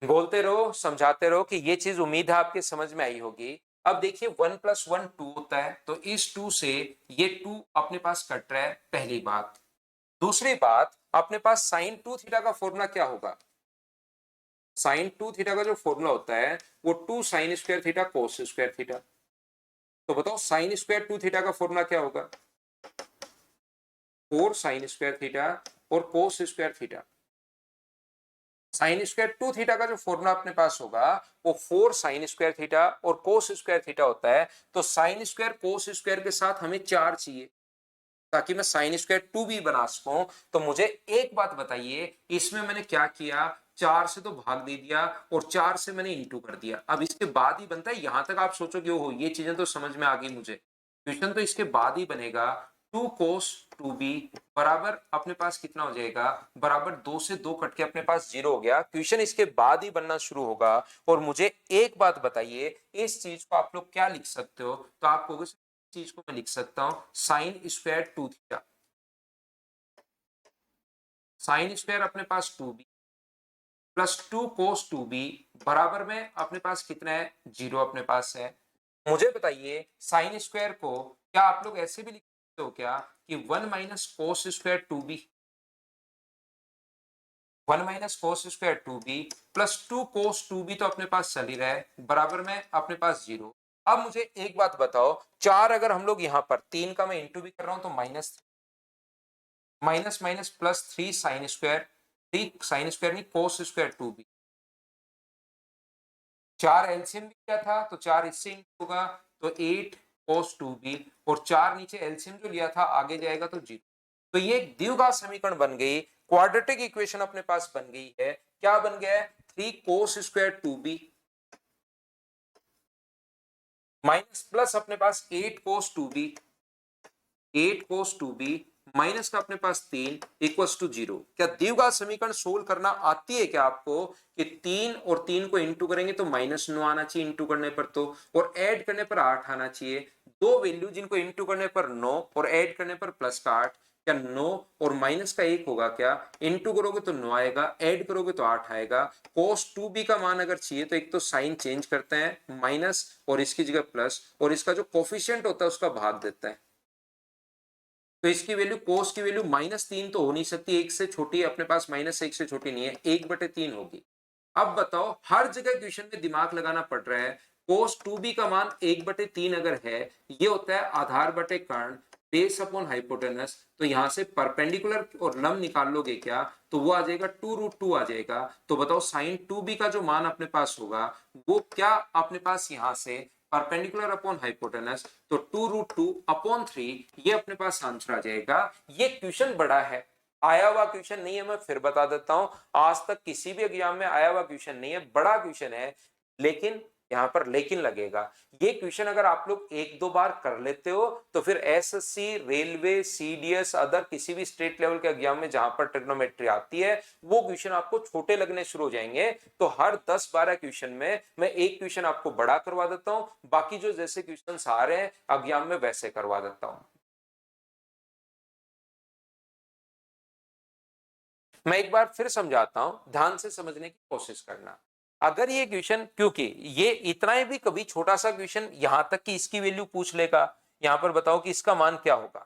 बोलते रहो, समझाते रहो कि ये चीज उम्मीद है आपके समझ में आई होगी। अब देखिए 1 प्लस 1 2 होता है, तो इस 2 से ये 2 अपने पास कट रहा है, पहली बात। दूसरी बात, अपने पास साइन 2 थीटा का फॉर्मूला क्या होगा। साइन 2 थीटा का जो फॉर्मूला होता है वो 2 sign square theta cos square theta. तो बताओ साइन स्क्वायर 2 थीटा का फॉर्मूला क्या होगा, 4 साइन स्क्वायर थीटा और cos square theta. Sine square 2 theta का जो फॉर्मूला अपने पास होगा वो 4 साइन स्क्वायर थीटा और कोस स्क्वायर थीटा होता है। तो साइन स्क्वायर कोस स्क्वायर के साथ हमें 4 चाहिए ताकि मैं साइन स्क्वायर 2 भी बना सकूं। तो मुझे एक बात बताइए, इसमें मैंने क्या किया, 4 से तो भाग दे दिया और 4 से मैंने इंटू कर दिया। अब इसके बाद ही बनता है, यहां तक आप सोचोगे ओहो ये चीजें तो समझ में आ गई मुझे, क्वेश्चन तो इसके बाद ही बनेगा। 2 कोस 2b बराबर अपने पास कितना हो जाएगा, बराबर 2 से 2 कट के अपने पास 0 हो गया। क्वेश्चन इसके बाद ही बनना शुरू होगा। और मुझे एक बात बताइए, इस चीज को आप लोग क्या लिख सकते हो। तो आपको चीज को मैं लिख सकता हूं sine square 2 theta. Sine square अपने पास 2b प्लस 2 कोस 2b बराबर में अपने पास कितना है, 0 अपने पास है। मुझे बताइए साइन स्क्वायर को क्या आप लोग ऐसे भी लिख सकते हो क्या कि 1 minus cos square 2b, 1 minus cos square 2b plus 2 कोस 2b तो अपने पास चल ही रहा है, बराबर में अपने पास 0। अब मुझे एक बात बताओ, 4 अगर हम लोग यहां पर 3 का मैं इंटू भी कर रहा हूं तो minus minus minus plus 3 sine square, 3 sine square नहीं कोस स्क्वायर 2b। 4 एलसीएम भी क्या था तो 4 इससे इंटू होगा तो 8 कोस 2b। और 4 नीचे एलसीएम जो लिया था आगे जाएगा तो 0। तो ये एक द्विघात समीकरण बन गई, क्वाड्रेटिक इक्वेशन अपने पास बन गई है। क्या बन गया है, 3 cos square 2b minus plus अपने पास 8 कोस 2b, 8 कोस 2b माइनस का अपने पास 3 इक्वल्स टू 0। क्या द्विघात समीकरण सोल्व करना आती है क्या आपको कि 3 और 3 को इंटू करेंगे तो -9 आना चाहिए इंटू करने पर, तो और ऐड करने पर 8 आना चाहिए। दो वैल्यू जिनको इंटू करने पर 9 और ऐड करने पर प्लस का 8, क्या 9 और माइनस का 1 होगा, क्या इंटू करोगे तो 9 आएगा, ऐड करोगे तो 8 आएगा। cos 2b का मान अगर चाहिए तो एक तो साइन चेंज करते हैं माइनस और इसकी जगह प्लस, और इसका जो कोफिशिएंट होता है उसका भाग देता है। तो इसकी वैल्यू cos की वैल्यू -3 तो हो नहीं सकती, एक से छोटी है अपने पास, -1 से छोटी नहीं है, 1/3 होगी। अब बताओ, हर जगह क्वेश्चन में दिमाग लगाना पड़ रहा है। cos 2b का मान 1/3 अगर है, ये होता है आधार बटे कर्ण बेस अपॉन हाइपोटेनस, तो यहां से परपेंडिकुलर और लंब निकाल लोगे क्या, तो वो आ जाएगा 2√2 आ जाएगा। तो बताओ साइन 2b का जो मान अपने पास होगा वो क्या अपने पास यहां से परपेंडिकुलर अपॉन हाइपोटेनस, तो 2√2/3 ये अपने पास आंसर आ जाएगा। ये क्वेश्चन बड़ा है, आया हुआ क्वेश्चन नहीं है, मैं फिर बता देता हूं, आज तक किसी भी एग्जाम में आया हुआ क्वेश्चन नहीं है, बड़ा क्वेश्चन है, लेकिन यहां पर लेकिन लगेगा। ये क्वेश्चन अगर आप लोग एक दो बार कर लेते हो तो फिर एसएससी, रेलवे, सीडीएस, अदर किसी भी स्टेट लेवल के एग्जाम में जहां पर ट्रिग्नोमेट्री आती है वो क्वेश्चन आपको छोटे लगने शुरू हो जाएंगे। तो हर 10-12 क्वेश्चन में मैं एक क्वेश्चन आपको बड़ा करवा देता हूं, बाकी जो जैसे क्वेश्चन आ रहे हैं एग्जाम में वैसे करवा देता हूं। मैं एक बार फिर समझाता हूं, ध्यान से समझने की कोशिश करना। अगर ये क्वेश्चन, क्योंकि ये इतना ही भी कभी छोटा सा क्वेश्चन यहां तक कि इसकी वैल्यू पूछ लेगा, यहां पर बताओ कि इसका मान क्या होगा।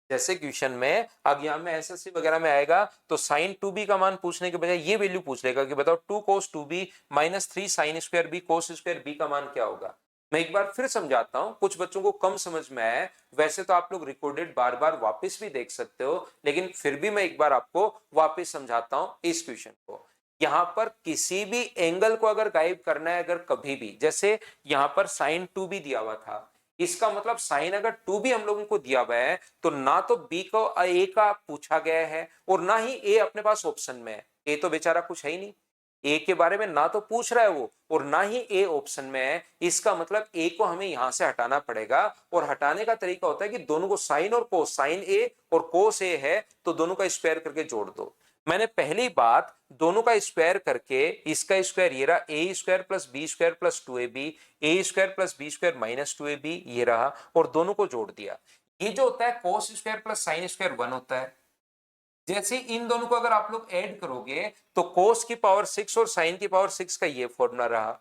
जैसे क्वेश्चन में अब यहां में एसएससी वगैरह में आएगा तो साइन 2b का मान पूछने के बजाय ये वैल्यू पूछ लेगा कि बताओ 2 cos 2b -3 sin square b cos square b का मान क्या होगा। मैं एक बार फिर समझाता हूं, कुछ बच्चों को कम समझ में आया, वैसे तो आप लोग रिकॉर्डेड बार बार वापस भी देख सकते हो, लेकिन फिर भी मैं एक बार आपको वापस समझाता हूं इस क्वेश्चन को। यहां पर किसी भी एंगल को अगर गायब करना है, अगर कभी भी, जैसे यहां पर साइन 2b दिया हुआ था, इसका मतलब साइन अगर 2b हम लोगों को दिया हुआ है तो ना तो b को a का पूछा गया है और ना ही a अपने पास ऑप्शन में है। a तो बेचारा कुछ है ही नहीं, ए के बारे में ना तो पूछ रहा है वो और ना ही ए ऑप्शन में है। इसका मतलब ए को हमें यहां से हटाना पड़ेगा, और हटाने का तरीका होता है कि दोनों को साइन और कोस, साइन ए और कोस ए है तो दोनों का स्क्वायर करके जोड़ दो। मैंने पहली बात दोनों का स्क्वायर करके, इसका स्क्वायर ये रहा A square plus B square plus 2ab, A square plus B square minus 2ab ये रहा, और दोनों को जोड़ दिया। ये जो होता है कोस स्क्वायर प्लस साइन स्क्वायर 1 होता है। जैसे इन दोनों को अगर आप लोग ऐड करोगे तो cos की पावर 6 और sin की पावर 6 का ये फॉर्मूला रहा।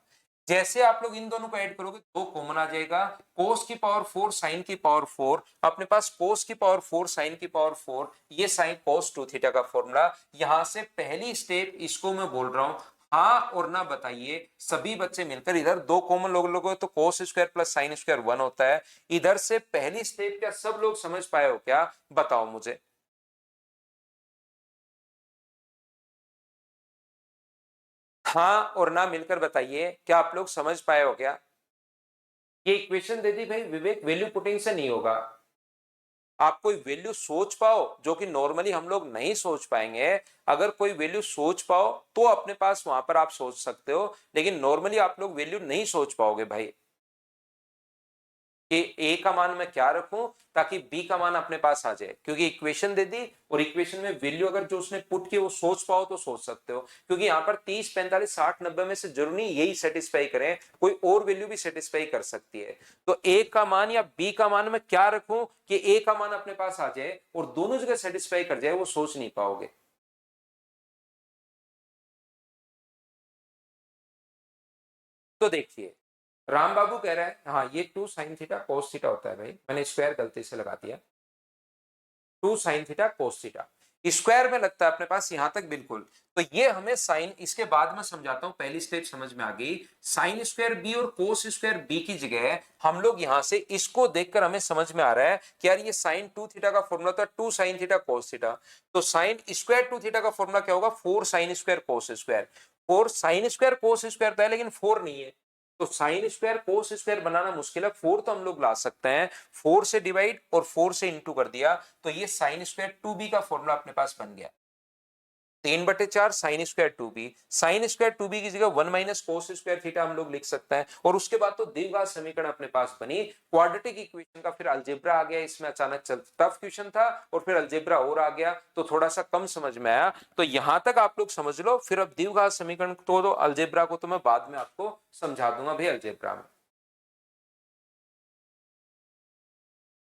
जैसे आप लोग इन दोनों को ऐड करोगे तो कॉमन आ जाएगा, cos की पावर 4 sin की पावर 4, अपने पास cos की पावर 4 sin की पावर 4, ये sin cos 2 थीटा का फॉर्मूला। यहां से पहली स्टेप इसको मैं बोल रहा हूं, हाँ और ना बताइए। सभी बच्चे मिलकर इधर दो कॉमन लोगे तो cos square plus sin square 1 होता है। इधर से पहली स्टेप क्या सब लोग समझ पाए हो क्या, बताओ मुझे। हाँ और ना मिलकर बताइए, क्या आप लोग समझ पाए हो क्या। ये इक्वेशन दे दी भाई विवेक, वैल्यू पुटिंग से नहीं होगा। आप कोई वैल्यू सोच पाओ जो कि नॉर्मली हम लोग नहीं सोच पाएंगे, अगर कोई वैल्यू सोच पाओ तो अपने पास वहां पर आप सोच सकते हो, लेकिन नॉर्मली आप लोग वैल्यू नहीं सोच पाओगे भाई कि ए का मान मैं क्या रखूं ताकि बी का मान अपने पास आ जाए, क्योंकि इक्वेशन दे दी और इक्वेशन में वैल्यू अगर जो उसने पुट की वो सोच पाओ तो सोच सकते हो, क्योंकि यहाँ पर 30 45 60 90 में से जरूरी यही सेटिस्फाई करें, कोई और वैल्यू भी सेटिस्फाई कर सकती है। तो ए का मान या बी का मान मैं क्या रखूं कि ए का मान अपने पास आ जाए और दोनों जगह सेटिस्फाई कर जाए, वो सोच नहीं पाओगे। तो देखिए, राम बाबू कह रहा है हाँ ये 2 sin थीटा cos थीटा होता है भाई, मैंने स्क्वायर गलती से लगा दिया, 2 sin theta cos theta square में लगता है अपने पास यहां तक बिल्कुल। तो ये हमें साइन, इसके बाद में समझाता हूं, पहली स्टेप समझ में आ गई। साइन स्क्वायर बी और कोस स्क्वायर बी की जगह हम लोग यहां से इसको देखकर हमें समझ में आ रहा है कि यार ये साइन 2 थीटा का फॉर्मूला था 2 sin थीटा cos थीटा, तो साइन स्क्वायर 2 थीटा का फॉर्मूला क्या होगा 4 sin square cos square. 4 sin square cos square था लेकिन 4 नहीं है, तो साइन स्क्वायर कोस स्क्वायर बनाना मुश्किल है, 4 तो हम लोग ला सकते हैं, 4 से डिवाइड और 4 से इंटू कर दिया, तो ये साइन स्क्वायर 2b का फॉर्मूला अपने पास बन गया। 3/4 sine square 2b, sine square 2b की जगह 1 माइनस कोस स्क्वायर थीटा हम लोग लिख सकते हैं। और उसके बाद तो द्विघात समीकरण अपने पास बनी। क्वाड्रेटिक इक्वेशन का फिर अलजेब्रा आ गया इसमें, अचानक चल टफ क्वेश्चन था और फिर अलजेब्रा और आ गया तो थोड़ा सा कम समझ में आया। तो यहां तक आप लोग समझ लो, फिर अब द्विघात समीकरण तो अलजेब्रा को तो मैं बाद में आपको समझा दूंगा भाई अलजेब्रा में।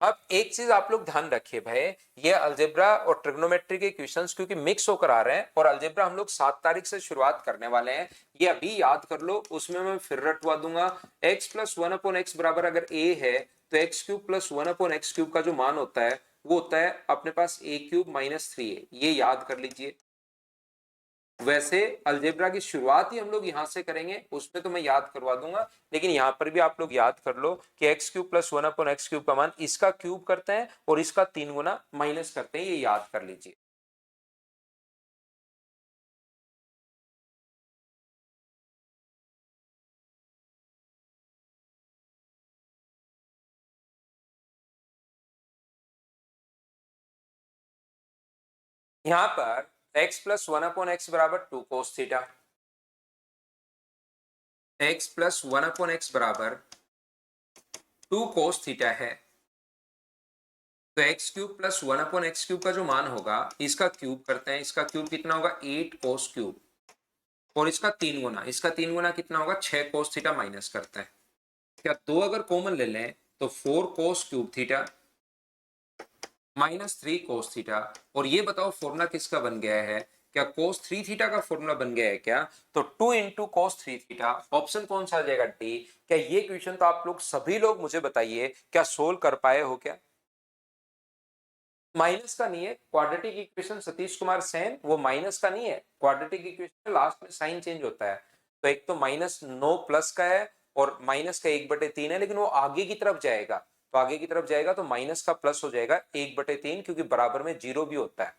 अब एक चीज आप लोग ध्यान रखिए भाई, ये अलजेब्रा और ट्रिग्नोमेट्री के क्वेश्चंस क्योंकि मिक्स होकर आ रहे हैं और अलजेब्रा हम लोग 7 तारीख से शुरुआत करने वाले हैं, ये अभी याद कर लो, उसमें मैं फिर रटवा दूंगा। x प्लस 1/x बराबर अगर a है तो x³ प्लस 1/x³ का जो मान होता है वो होता है अपने पास a³ माइनस 3a, ये याद कर लीजिए। वैसे अलजेब्रा की शुरुआत ही हम लोग यहां से करेंगे, उसमें तो मैं याद करवा दूंगा, लेकिन यहां पर भी आप लोग याद कर लो कि x³ प्लस 1/x³ का मान इसका क्यूब करते हैं और इसका 3 गुना माइनस करते हैं, ये याद कर लीजिए। यहां पर x प्लस 1/x बराबर 2 cos theta, x plus 1/x बराबर 2 कोस थीटा है। तो x³ प्लस 1/x³ का जो मान होगा इसका क्यूब करते हैं, इसका क्यूब कितना होगा 8 कोस क्यूब, और इसका 3 गुना, इसका 3 गुना कितना होगा 6 कोस थीटा माइनस करते हैं। क्या दो अगर कॉमन ले लें तो 4 cos cube theta minus 3 cos theta. और ये बताओ फॉर्मूला किसका बन गया है, क्या कोस 3 थीटा का फॉर्मूला बन गया है क्या? तो 2 इंटू कोस 3 थीटा, ऑप्शन कौन सा आ जाएगा डी। क्या ये क्वेश्चन तो आप लोग सभी लोग मुझे बताइए क्या सोल्व कर पाए हो क्या? माइनस का नहीं है, क्वाड्रेटिक इक्वेशन सतीश कुमार सेन वो माइनस का नहीं है, क्वाड्रेटिक इक्वेशन लास्ट में साइन चेंज होता है। तो एक तो माइनस 9 प्लस का है और माइनस का 1/3 है, लेकिन वो आगे की तरफ जाएगा, तो आगे की तरफ जाएगा तो माइनस का प्लस हो जाएगा 1/3, क्योंकि बराबर में जीरो भी होता है।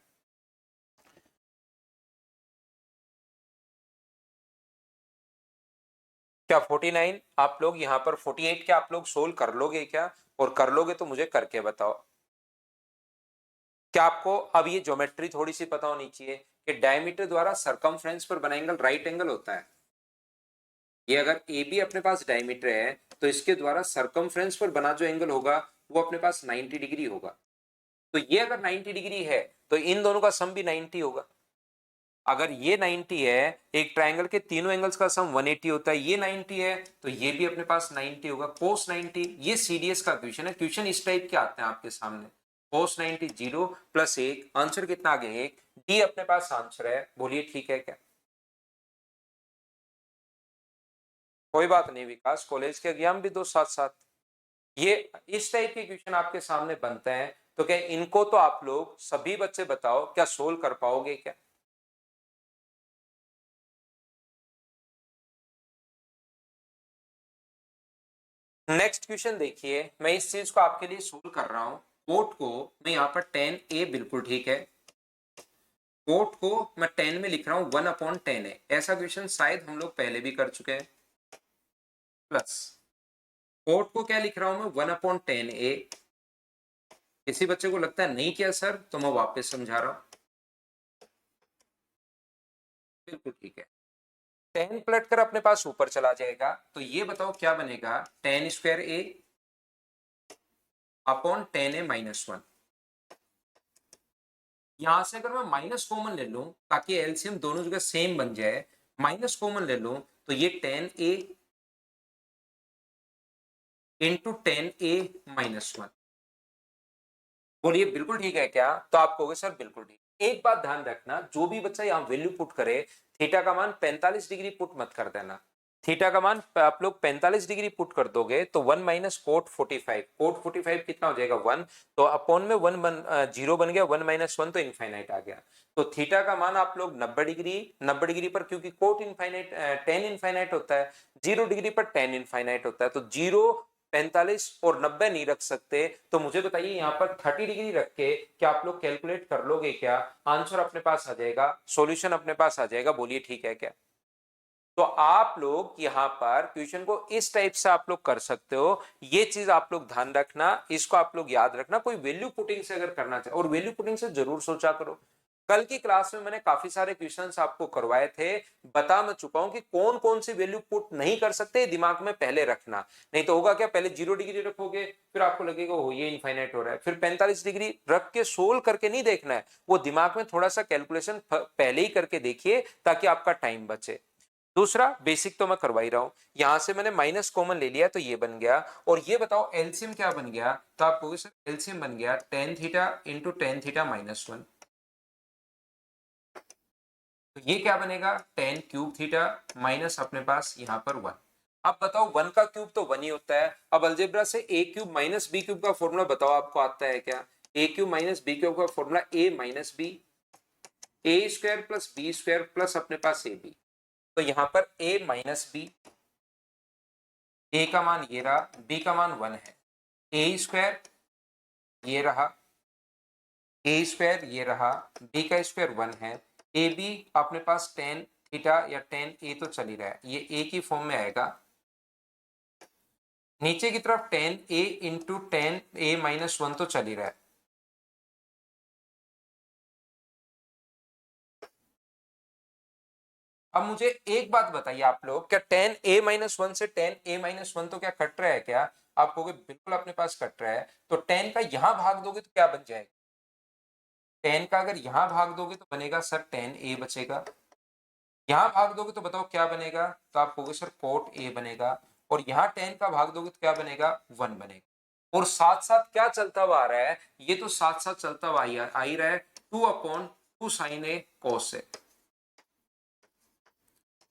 क्या 49 आप लोग यहाँ पर 48 क्या आप लोग सोल्व कर लोगे क्या? और कर लोगे तो मुझे करके बताओ। क्या आपको अब ये ज्योमेट्री थोड़ी सी पता होनी चाहिए कि डायमीटर द्वारा सरकमफ्रेंस पर बना एंगल राइट एंगल होता है। ये अगर ए बी अपने पास डायमीटर है तो इसके द्वारा सरकमफ्रेंस पर बना जो एंगल होगा वो अपने पास 90 डिग्री होगा। तो ये अगर 90 डिग्री है तो इन दोनों का सम भी 90 होगा। अगर ये 90 है, एक ट्रायंगल के तीनों एंगल्स का सम 180 होता है, ये 90 है तो ये भी अपने पास 90 होगा, कोस 90। ये सीडीएस का क्वेश्चन है, क्वेश्चन इस टाइप के आते हैं आपके सामने। कोस 90 0 प्लस 1, आंसर कितना आ गया 1, डी अपने पास आंसर है। बोलिए ठीक है क्या? कोई बात नहीं विकास, कॉलेज के एग्जाम भी दो साथ साथ। ये इस टाइप के क्वेश्चन आपके सामने बनते हैं तो क्या इनको तो आप लोग सभी बच्चे बताओ क्या सोल्व कर पाओगे क्या? नेक्स्ट क्वेश्चन देखिए, मैं इस चीज को आपके लिए सोल्व कर रहा हूं। कोट को मैं यहाँ पर 10a, बिल्कुल ठीक है, कोट को मैं 10 में लिख रहा हूं 1/10 है। ऐसा क्वेश्चन शायद हम लोग पहले भी कर चुके हैं। प्लस कोट को क्या लिख रहा हूं मैं 1/10a। किसी बच्चे को लगता है नहीं किया सर तो मैं वापस समझा रहा हूं, बिल्कुल ठीक है। 10 पलट कर अपने पास ऊपर चला जाएगा तो ये बताओ क्या बनेगा, 10² a अपॉन 10a-1। यहां से अगर मैं माइनस कॉमन ले लूं ताकि एलसीएम दोनों जगह सेम बन जाए, माइनस कॉमन ले लूं तो ये 10a इंटू 10a-1। बोलिए बिल्कुल ठीक है क्या? तो आप कहोगे सर बिल्कुल ठीक। एक बात ध्यान रखना, जो भी बच्चा यहाँ वैल्यू पुट करे, थीटा का मान 45 डिग्री पुट मत कर देना। थीटा का मान आप लोग 45 डिग्री पुट कर दोगे तो 1 माइनस कोट 45, कोट 45 कितना हो जाएगा 1, तो अपॉन में 0 बन गया, 1 - 1 तो इनफाइनाइट आ गया। तो थीटा का मान आप लोग 90 डिग्री पर, क्योंकि कोट इनफाइनाइट 10 इनफाइनाइट होता है, 0 डिग्री पर 10 इनफाइनाइट होता है, तो 0, 45 और 90 नहीं रख सकते। तो मुझे बताइए यहाँ पर 30 डिग्री रख के क्या आप लोग कैलकुलेट कर लोगे क्या? आंसर अपने पास आ जाएगा, सॉल्यूशन अपने पास आ जाएगा। बोलिए ठीक है क्या? तो आप लोग यहाँ पर क्वेश्चन को इस टाइप से आप लोग कर सकते हो। ये चीज आप लोग ध्यान रखना, इसको आप लोग याद रखना। कोई वैल्यू पुटिंग से अगर करना चाहे, और वैल्यू पुटिंग से जरूर सोचा करो, कल की क्लास में मैंने काफी सारे क्वेश्चंस आपको करवाए थे, बता मैं चुका हूं कि कौन कौन सी वैल्यू पुट नहीं कर सकते, दिमाग में पहले रखना। नहीं तो होगा क्या, पहले 0 डिग्री रखोगे, फिर आपको लगेगा हो ये इनफाइनाइट हो रहा है, फिर 45 डिग्री रख के सोल्व करके नहीं देखना है, वो दिमाग में थोड़ा सा कैलकुलेशन पहले ही करके देखिए ताकि आपका टाइम बचे। दूसरा बेसिक तो मैं करवा ही रहा हूं, यहां से मैंने माइनस कॉमन ले लिया तो ये बन गया। और ये बताओ एलसीएम क्या बन गया, तो आप कहोगे सर एलसीएम बन गया tan theta into tan theta minus one. तो ये क्या बनेगा, टेन क्यूब थीटा माइनस अपने पास यहां पर वन। अब बताओ वन का क्यूब तो वन ही होता है। अब अलजेब्रा से A cube minus B cube का फॉर्मूला बताओ आपको आता है क्या। A cube minus B cube का formula A minus B, A square plus B square plus अपने पास ए बी। तो यहां पर ए माइनस बी, ए का मान ये रहा, बी का मान वन है, ए स्क्वायर ये रहा, ए स्क्वायर ये रहा, बी का स्क्वायर वन है, ए बी अपने पास टेन थीटा या टेन ए तो चल ही रहा है, ये ए की फॉर्म में आएगा। नीचे की तरफ टेन ए इंटू टेन ए माइनस वन तो चल ही रहा है। अब मुझे एक बात बताइए आप लोग, क्या टेन ए माइनस वन से टेन ए माइनस वन तो क्या कट रहा है क्या। आप कहोगे बिल्कुल अपने पास कट रहा है। तो टेन का यहां भाग दोगे तो क्या बन जाएगा, टेन का अगर यहां भाग दोगे तो बनेगा सर टेन ए बचेगा, यहां भाग दोगे तो बताओ क्या बनेगा, तो आप कहोगे सर कोट ए बनेगा। और यहां टेन का भाग दोगे तो क्या बनेगा, वन बनेगा। और साथ साथ क्या चलता हुआ आ रहा है, ये तो साथ साथ चलता हुआ आ ही रहा है, two upon two sine a cos a.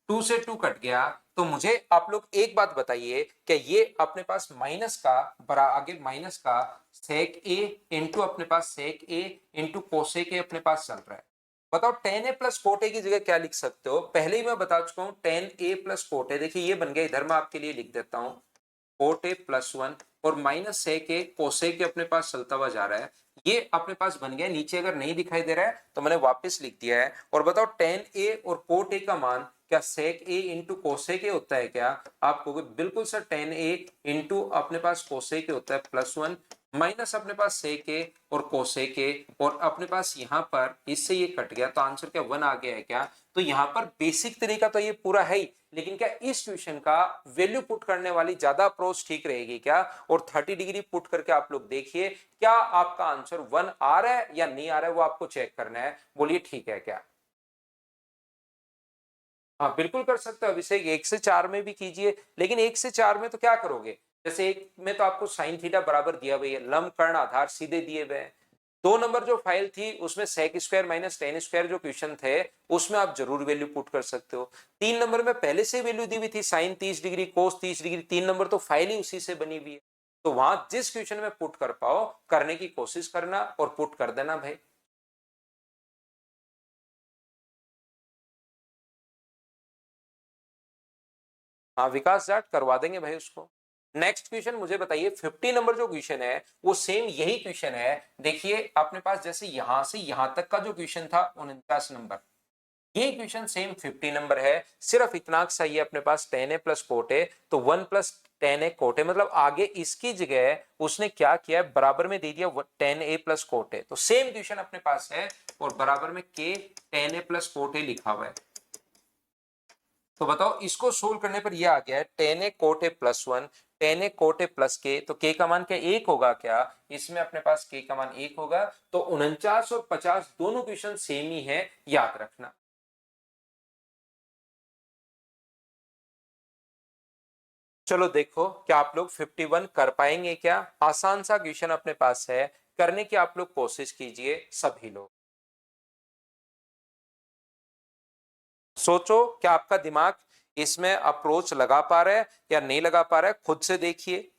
Two से टू कट गया। तो मुझे आप लोग एक बात बताइए, क्या ये अपने पास माइनस का बरा आगे माइनस का सेक ए इंटू अपने पास सेक ए इंटू कोसेक ए अपने पास चल रहा है। बताओ टेन ए प्लस कोट ए की जगह क्या लिख सकते हो, पहले ही मैं बता चुका हूं टेन ए प्लस कोट ए। देखिए ये बन गया, इधर मैं आपके लिए लिख देता हूं कोट ए प्लस वन और minus sec a cosec a अपने पास चलता हुआ जा रहा है। ये अपने पास बन गया, नीचे अगर नहीं दिखाई दे रहा है तो मैंने वापस लिख दिया है। और बताओ टेन ए और कोट ए का मान क्या सेक ए इंटू कोसेक ए होता है क्या, आप कहोगे बिल्कुल सर टेन ए इंटू अपने पास कोसेक ए होता है प्लस वन माइनस अपने पास सेक ए और कोसेक ए और अपने पास यहां पर इससे ये कट गया तो आंसर क्या वन आ गया है क्या। तो यहां पर बेसिक तरीका तो ये पूरा है ही, लेकिन क्या इस क्वेश्चन का वैल्यू पुट करने वाली ज्यादा अप्रोच ठीक रहेगी क्या। और 30 डिग्री पुट करके आप लोग देखिए क्या आपका आंसर वन आ रहा है या नहीं आ रहा है, वो आपको चेक करना है। बोलिए ठीक है क्या। हाँ बिल्कुल कर सकते हो अभिषेक, एक से चार में भी कीजिए, लेकिन एक से चार में तो क्या करोगे, जैसे एक में तो आपको साइन थीटा बराबर दिया हुआ है, लंब कर्ण आधार सीधे दिए हुए हैं। दो नंबर जो फाइल थी उसमें sec square minus tan square जो क्वेश्चन थे उसमें आप जरूर वैल्यू पुट कर सकते हो। तीन नंबर में पहले से वैल्यू दी हुई थी साइन 30 डिग्री कोस 30 डिग्री, तीन नंबर तो फाइल ही उसी से बनी हुई है। तो वहां जिस क्वेश्चन में पुट कर पाओ करने की कोशिश करना और पुट कर देना भाई। हाँ विकास जाट करवा देंगे भाई उसको। नेक्स्ट क्वेश्चन मुझे बताइए, 50 नंबर जो क्वेश्चन है वो सेम यही क्वेश्चन है। देखिए अपने पास जैसे यहां से यहां तक का जो क्वेश्चन था 49 नंबर, ये क्वेश्चन सेम 50 नंबर है। सिर्फ इतना सा ही अपने पास tan A plus cot A, तो one plus tan A cot A, मतलब आगे इसकी जगह उसने क्या किया है बराबर में दे दिया ten A plus cot A. तो सेम क्वेश्चन अपने पास है और बराबर में के टेन ए प्लस कोट ए लिखा हुआ है। तो बताओ इसको सोल्व करने पर यह आ गया है ten A cot a plus one ten A cot a plus के, तो के का मान क्या एक होगा क्या, इसमें अपने पास के का मान एक होगा। तो 49 और 50 दोनों क्वेश्चन सेम ही है, याद रखना। चलो देखो क्या आप लोग 51 कर पाएंगे क्या, आसान सा क्वेश्चन अपने पास है, करने की आप लोग कोशिश कीजिए सभी लोग। सोचो क्या आपका दिमाग इसमें अप्रोच लगा पा रहा है या नहीं लगा पा रहा है, खुद से देखिए।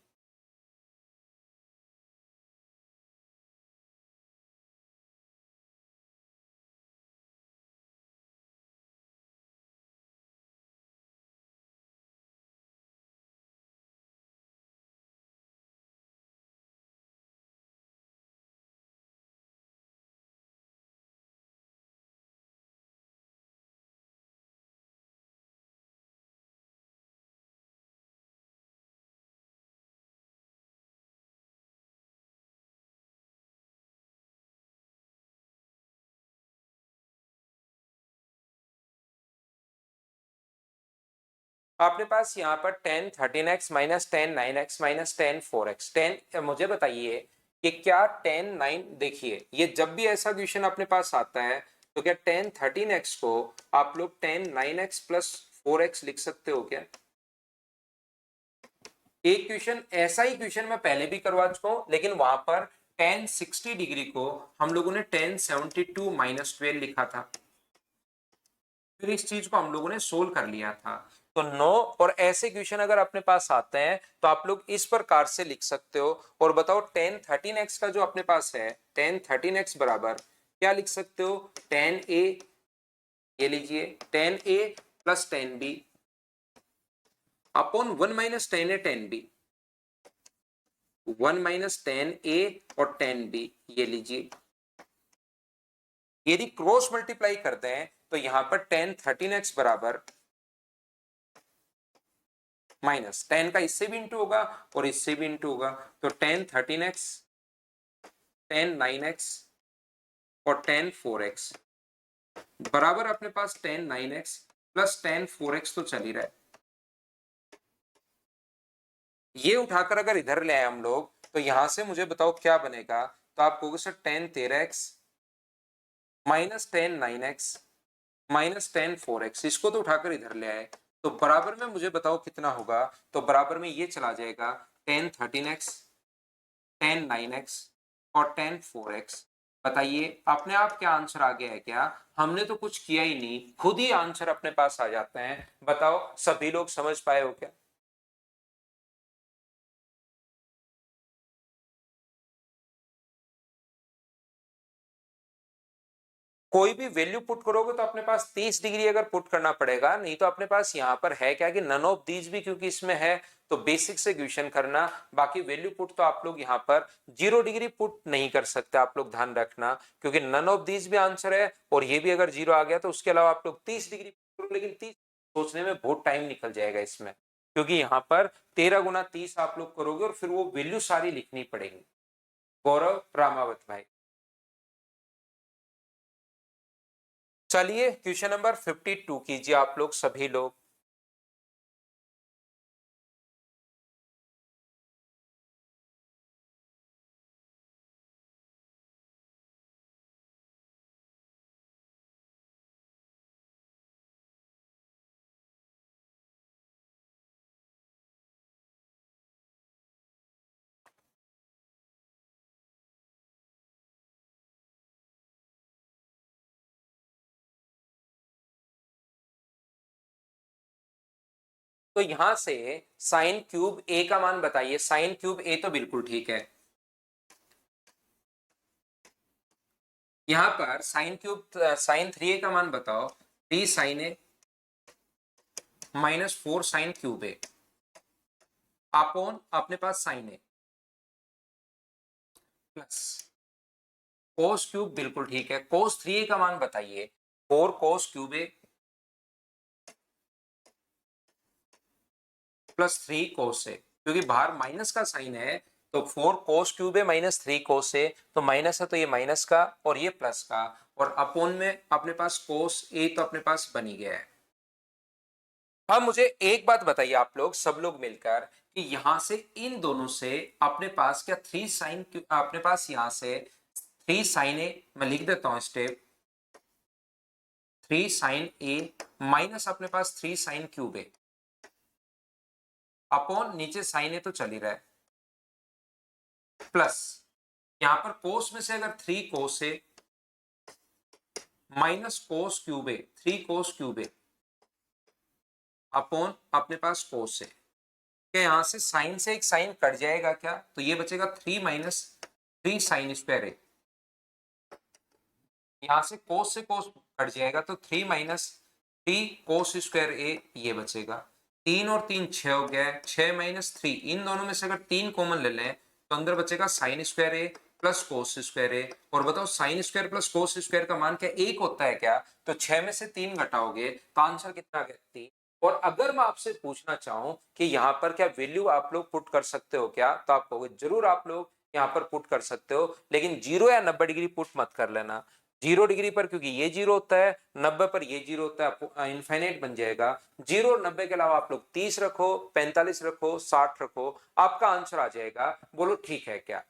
आपने पास यहाँ पर ten 13x minus ten 9x minus ten 4x। Ten मुझे बताइए कि क्या टेन 9, देखिए ये जब भी ऐसा क्वेश्चन अपने पास आता है तो क्या टेन 13x को आप लोग टेन 9x प्लस 4x लिख सकते हो क्या? एक क्वेश्चन ऐसा ही क्वेश्चन मैं पहले भी करवा चुका हूं, लेकिन वहां पर टेन 60 डिग्री को हम लोगों ने टेन 72 माइनस 12 लिखा था, फिर इस चीज को हम लोगों ने सोल्व कर लिया था। तो नो, और ऐसे क्वेश्चन अगर अपने पास आते हैं तो आप लोग इस प्रकार से लिख सकते हो। और बताओ टेन 13x का जो अपने पास है, टेन 13x बराबर क्या लिख सकते हो? टेन ए, ये लीजिए tan A plus tan B upon one minus tan A tan B, one minus tan A और टेन बी, ये लीजिए। यदि क्रॉस मल्टीप्लाई करते हैं तो यहां पर टेन 13x बराबर माइनस टेन का इससे भी इंटू होगा और इससे भी इंटू होगा, तो टेन 13x, टेन 9x और टेन 4x बराबर अपने पास ten 9x plus ten 4x तो चल ही रहा है। ये उठाकर अगर इधर ले आए हम लोग तो यहां से मुझे बताओ क्या बनेगा? तो आप कहोगे sir ten 13x minus ten 9x minus ten 4x, इसको तो उठाकर इधर ले आए तो बराबर में मुझे बताओ कितना होगा? तो बराबर में ये चला जाएगा टेन 13x, टेन 9x और टेन 4x। बताइए अपने आप क्या आंसर आ गया है क्या? हमने तो कुछ किया ही नहीं, खुद ही आंसर अपने पास आ जाते हैं। बताओ सभी लोग समझ पाए हो क्या? कोई भी वैल्यू पुट करोगे तो अपने पास 30 डिग्री अगर पुट करना पड़ेगा, नहीं तो अपने पास यहाँ पर है क्या कि नन ऑफ दीज भी क्योंकि इसमें है तो बेसिक से क्वेश्चन करना। बाकी वैल्यू पुट तो आप लोग यहाँ पर 0 डिग्री पुट नहीं कर सकते, आप लोग ध्यान रखना, क्योंकि नन ऑफ दीज भी आंसर है और ये भी अगर 0 आ गया तो उसके अलावा आप लोग 30 डिग्री करो, लेकिन 30 सोचने में बहुत टाइम निकल जाएगा इसमें, क्योंकि यहाँ पर 13 गुना 30 आप लोग करोगे और फिर वो वैल्यू सारी लिखनी पड़ेगी। गौरव रामावत भाई, चलिए क्वेश्चन नंबर 52 कीजिए आप लोग सभी लोग। तो यहां से साइन क्यूब ए का मान बताइए। साइन क्यूब ए तो बिल्कुल ठीक है। यहां पर साइन क्यूब साइन थ्री ए का मान बताओ। थ्री साइन ए माइनस फोर साइन क्यूब ए अपॉन अपने पास साइन ए प्लस कोस क्यूब, बिल्कुल ठीक है। कोस थ्री ए का मान बताइए। फोर कोस क्यूब ए प्लस थ्री कोस ए, क्योंकि बाहर माइनस का साइन है तो फोर कोस क्यूब ए माइनस थ्री कोस ए, तो माइनस है तो ये माइनस का और ये प्लस का, और अपोन में अपने पास कोस ए तो अपने पास बन ही गया है। अब मुझे एक बात बताइए आप लोग सब लोग मिलकर कि यहां से इन दोनों से अपने पास क्या थ्री साइन, अपने पास यहां से थ्री साइन ए, मैं लिख देता हूं स्टेप, थ्री साइन ए माइनस अपने पास थ्री साइन क्यूब ए अपॉन नीचे साइन ए तो चल ही रहा है प्लस यहां पर कोस में से अगर थ्री कोस ए माइनस कोस क्यूब ए, थ्री कोस क्यूब ए अपॉन अपने पास कोस ए, क्या यहां से साइन से एक साइन कट जाएगा क्या? तो ये बचेगा three minus three sine square A, यहां से कोस कट जाएगा तो three minus three cos square A ये बचेगा। तीन और तीन छह हो गया है, छह माइनस थ्री, इन दोनों में से अगर तीन कॉमन ले लें तो अंदर बचेगा साइन स्क्वायर ए प्लस कोस स्क्वायर ए। और बताओ sine square plus cos square का मान क्या एक होता है क्या? तो छह में से तीन घटाओगे तो आंसर कितना गया? तीन। और अगर मैं आपसे पूछना चाहूं कि यहाँ पर क्या वैल्यू आप लोग पुट कर सकते हो क्या, तो आप कहोगे जरूर आप लोग यहाँ पर पुट कर सकते हो, लेकिन जीरो या 90 डिग्री पुट मत कर लेना। 0 डिग्री पर क्योंकि ये 0 होता है, 90 पर ये 0 होता है, आपको इनफाइनाइट बन जाएगा। 0 और 90 के अलावा आप लोग 30 रखो, 45 रखो, 60 रखो, आपका आंसर आ जाएगा। बोलो ठीक है क्या?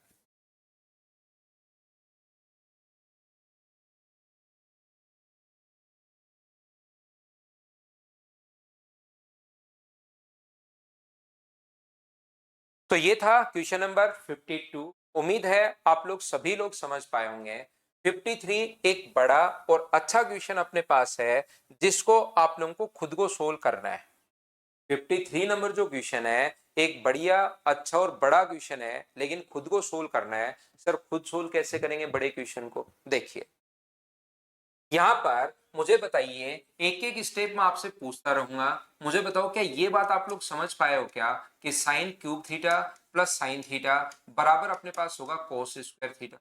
तो ये था क्वेश्चन नंबर 52। उम्मीद है आप लोग सभी लोग समझ पाए होंगे। 53 एक बड़ा और अच्छा क्वेश्चन अपने पास है, जिसको आप लोगों को खुद को सोल्व करना है। 53 नंबर जो क्वेश्चन है एक बढ़िया, अच्छा और बड़ा क्वेश्चन है, लेकिन खुद को सोल्व करना है। सर खुद सोल्व कैसे करेंगे बड़े क्वेश्चन को? देखिए यहां पर मुझे बताइए, एक एक स्टेप में आपसे पूछता रहूंगा। मुझे बताओ क्या ये बात आप लोग समझ पाए हो क्या कि sine cube theta plus sine theta बराबर अपने पास होगा कोस स्क्वायर थीटा।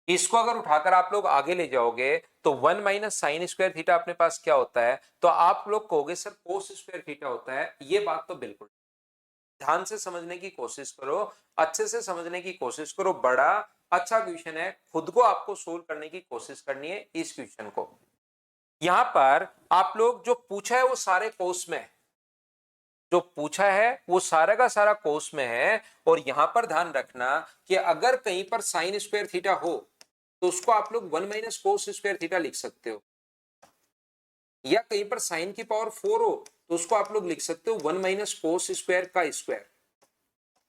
इसको अगर उठाकर आप लोग आगे ले जाओगे तो 1 - साइन स्क्वायर थीटा अपने पास क्या होता है, तो आप लोग कहोगे सर कोस स्क्वायर थीटा होता है। ये बात तो बिल्कुल ध्यान से समझने की कोशिश करो, अच्छे से समझने की कोशिश करो। बड़ा अच्छा क्वेश्चन है, खुद को आपको सोल्व करने की कोशिश करनी है इस क्वेश्चन को। यहां पर आप लोग जो पूछा है वो सारे कोर्स में है, जो पूछा है वो सारा का सारा कोर्स में है। और यहां पर ध्यान रखना कि अगर कहीं पर साइन स्क्वायर थीटा हो तो उसको आप लोग 1 - कोस स्क्वायर थीटा लिख सकते हो, या कहीं पर साइन की पावर 4 हो तो उसको आप लोग लिख सकते हो 1 - कोस स्क्वायर का स्क्वायर,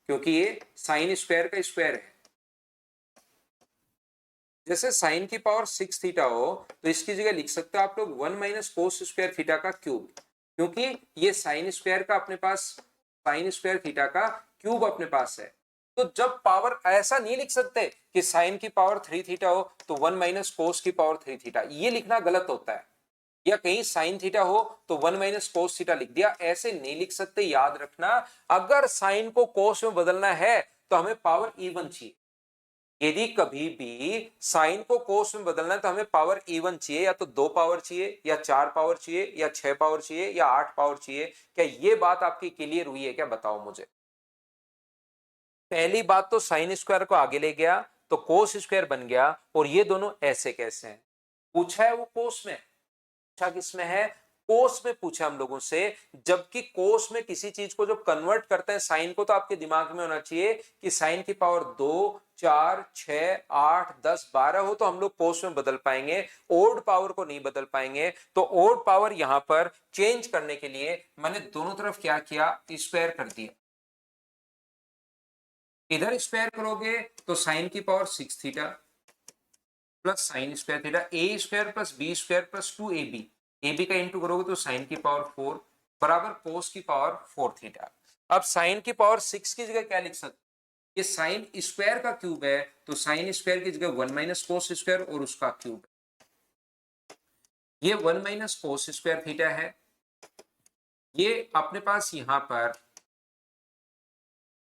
क्योंकि ये साइन स्क्वायर का स्क्वायर है। जैसे साइन की पावर 6 थीटा हो तो इसकी जगह लिख सकते हो आप लोग 1 - कोस स्क्वायर थीटा का क्यूब, क्योंकि ये साइन स्क्वायर का अपने पास, साइन स्क्वायर थीटा का क्यूब अपने पास है। तो जब पावर ऐसा नहीं लिख सकते कि साइन की पावर 3 थीटा हो तो 1 - कोस की पावर 3 थीटा, ये लिखना गलत होता है। या कहीं साइन थीटा हो तो 1 - कोस थीटा लिख दिया, ऐसे नहीं लिख सकते। याद रखना, अगर साइन को कोस में बदलना है तो हमें पावर इवन चाहिए। यदि कभी भी साइन को कोस में बदलना है तो हमें पावर इवन चाहिए, या तो 2 पावर चाहिए, या 4 पावर चाहिए, या 6 पावर चाहिए, या 8 पावर चाहिए। क्या ये बात आपकी क्लियर हुई है क्या? बताओ मुझे। पहली बात तो साइन स्क्वायर को आगे ले गया तो कोस स्क्वायर बन गया, और ये दोनों ऐसे कैसे हैं? पूछा है वो कोस में, पूछा किसमें है? कोस में पूछा हम लोगों से। जबकि कोस में किसी चीज को जब कन्वर्ट करते हैं साइन को, तो आपके दिमाग में होना चाहिए कि साइन की पावर 2, 4, 6, 8, 10, 12 हो तो हम लोग कोस में बदल पाएंगे, ओड पावर को नहीं बदल पाएंगे। तो ओड पावर यहां पर चेंज करने के लिए मैंने दोनों तरफ क्या किया, स्क्वायर कर दिया। इधर स्क्वायर करोगे तो साइन की power 6 theta plus sine square theta, a square plus B square plus 2ab, a b का इंटू करोगे तो साइन की पावर 4 बराबर कोस की पावर 4 थीटा। अब साइन की पावर 6 की जगह क्या लिख सकते? ये साइन स्क्वायर का क्यूब है, तो साइन स्क्वायर की जगह 1 - कोस स्क्वायर और उसका क्यूब। ये 1 - कोस स्क्वायर थीटा है। ये अपने पास यहां पर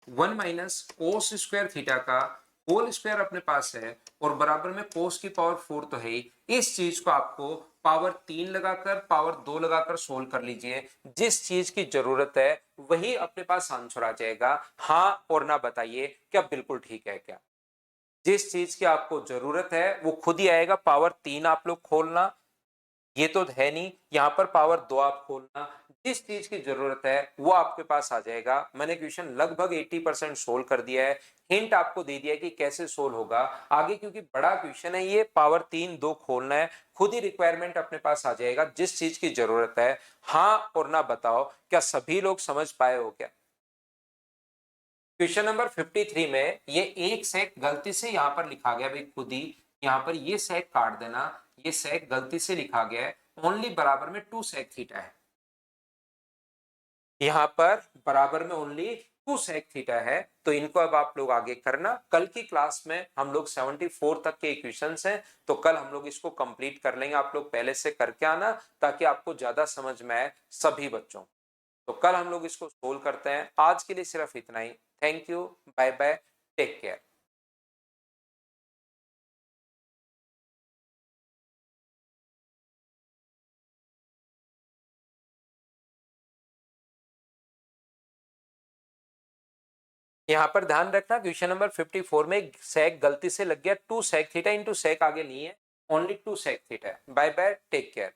1 - कोस स्क्वायर थीटा का होल स्क्वायर अपने पास है, और बराबर में कोस की पावर 4 तो है ही। इस चीज को आपको पावर 3 लगाकर, पावर 2 लगाकर सोल्व कर लीजिए। जिस चीज की जरूरत है वही अपने पास आंसर आ जाएगा। हाँ और ना बताइए, क्या बिल्कुल ठीक है क्या? जिस चीज की आपको जरूरत है वो खुद ही आएगा। पावर 3 आप लोग खोलना, ये तो है नहीं, यहां पर पावर 2 आप खोलना। जिस चीज की जरूरत है वो आपके पास आ जाएगा। मैंने क्वेश्चन लगभग 80% सोल्व कर दिया है, हिंट आपको दे दिया है कि कैसे सोल्व होगा आगे, क्योंकि बड़ा क्वेश्चन है ये। पावर 3 2 खोलना है, खुद ही रिक्वायरमेंट अपने पास आ जाएगा जिस चीज की जरूरत है। हाँ और ना बताओ, क्या सभी लोग समझ पाए हो क्या? क्वेश्चन नंबर 53 में ये एक सेक गलती से यहां पर लिखा गया भाई, खुद ही यहां पर ये सेक काट देना। ये सेक गलती से लिखा गया है, ओनली बराबर में 2 सेक थीटा है। यहां पर बराबर में ओनली 2 सेक थीटा है। तो इनको अब आप लोग आगे करना। कल की क्लास में हम लोग 74 तक के इक्वेशंस हैं, तो कल हम लोग इसको कंप्लीट कर लेंगे। आप लोग पहले से करके आना ताकि आपको ज्यादा समझ में आए सभी बच्चों। तो कल हम लोग इसको सोल्व करते हैं। आज के लिए सिर्फ इतना ही। Thank you, bye bye, take care. यहाँ पर ध्यान रखना क्वेश्चन नंबर 54 में sec गलती से लग गया 2 sec थीटा इंटू sec आगे नहीं है, ओनली 2 sec थीटा है। Bye bye, take care.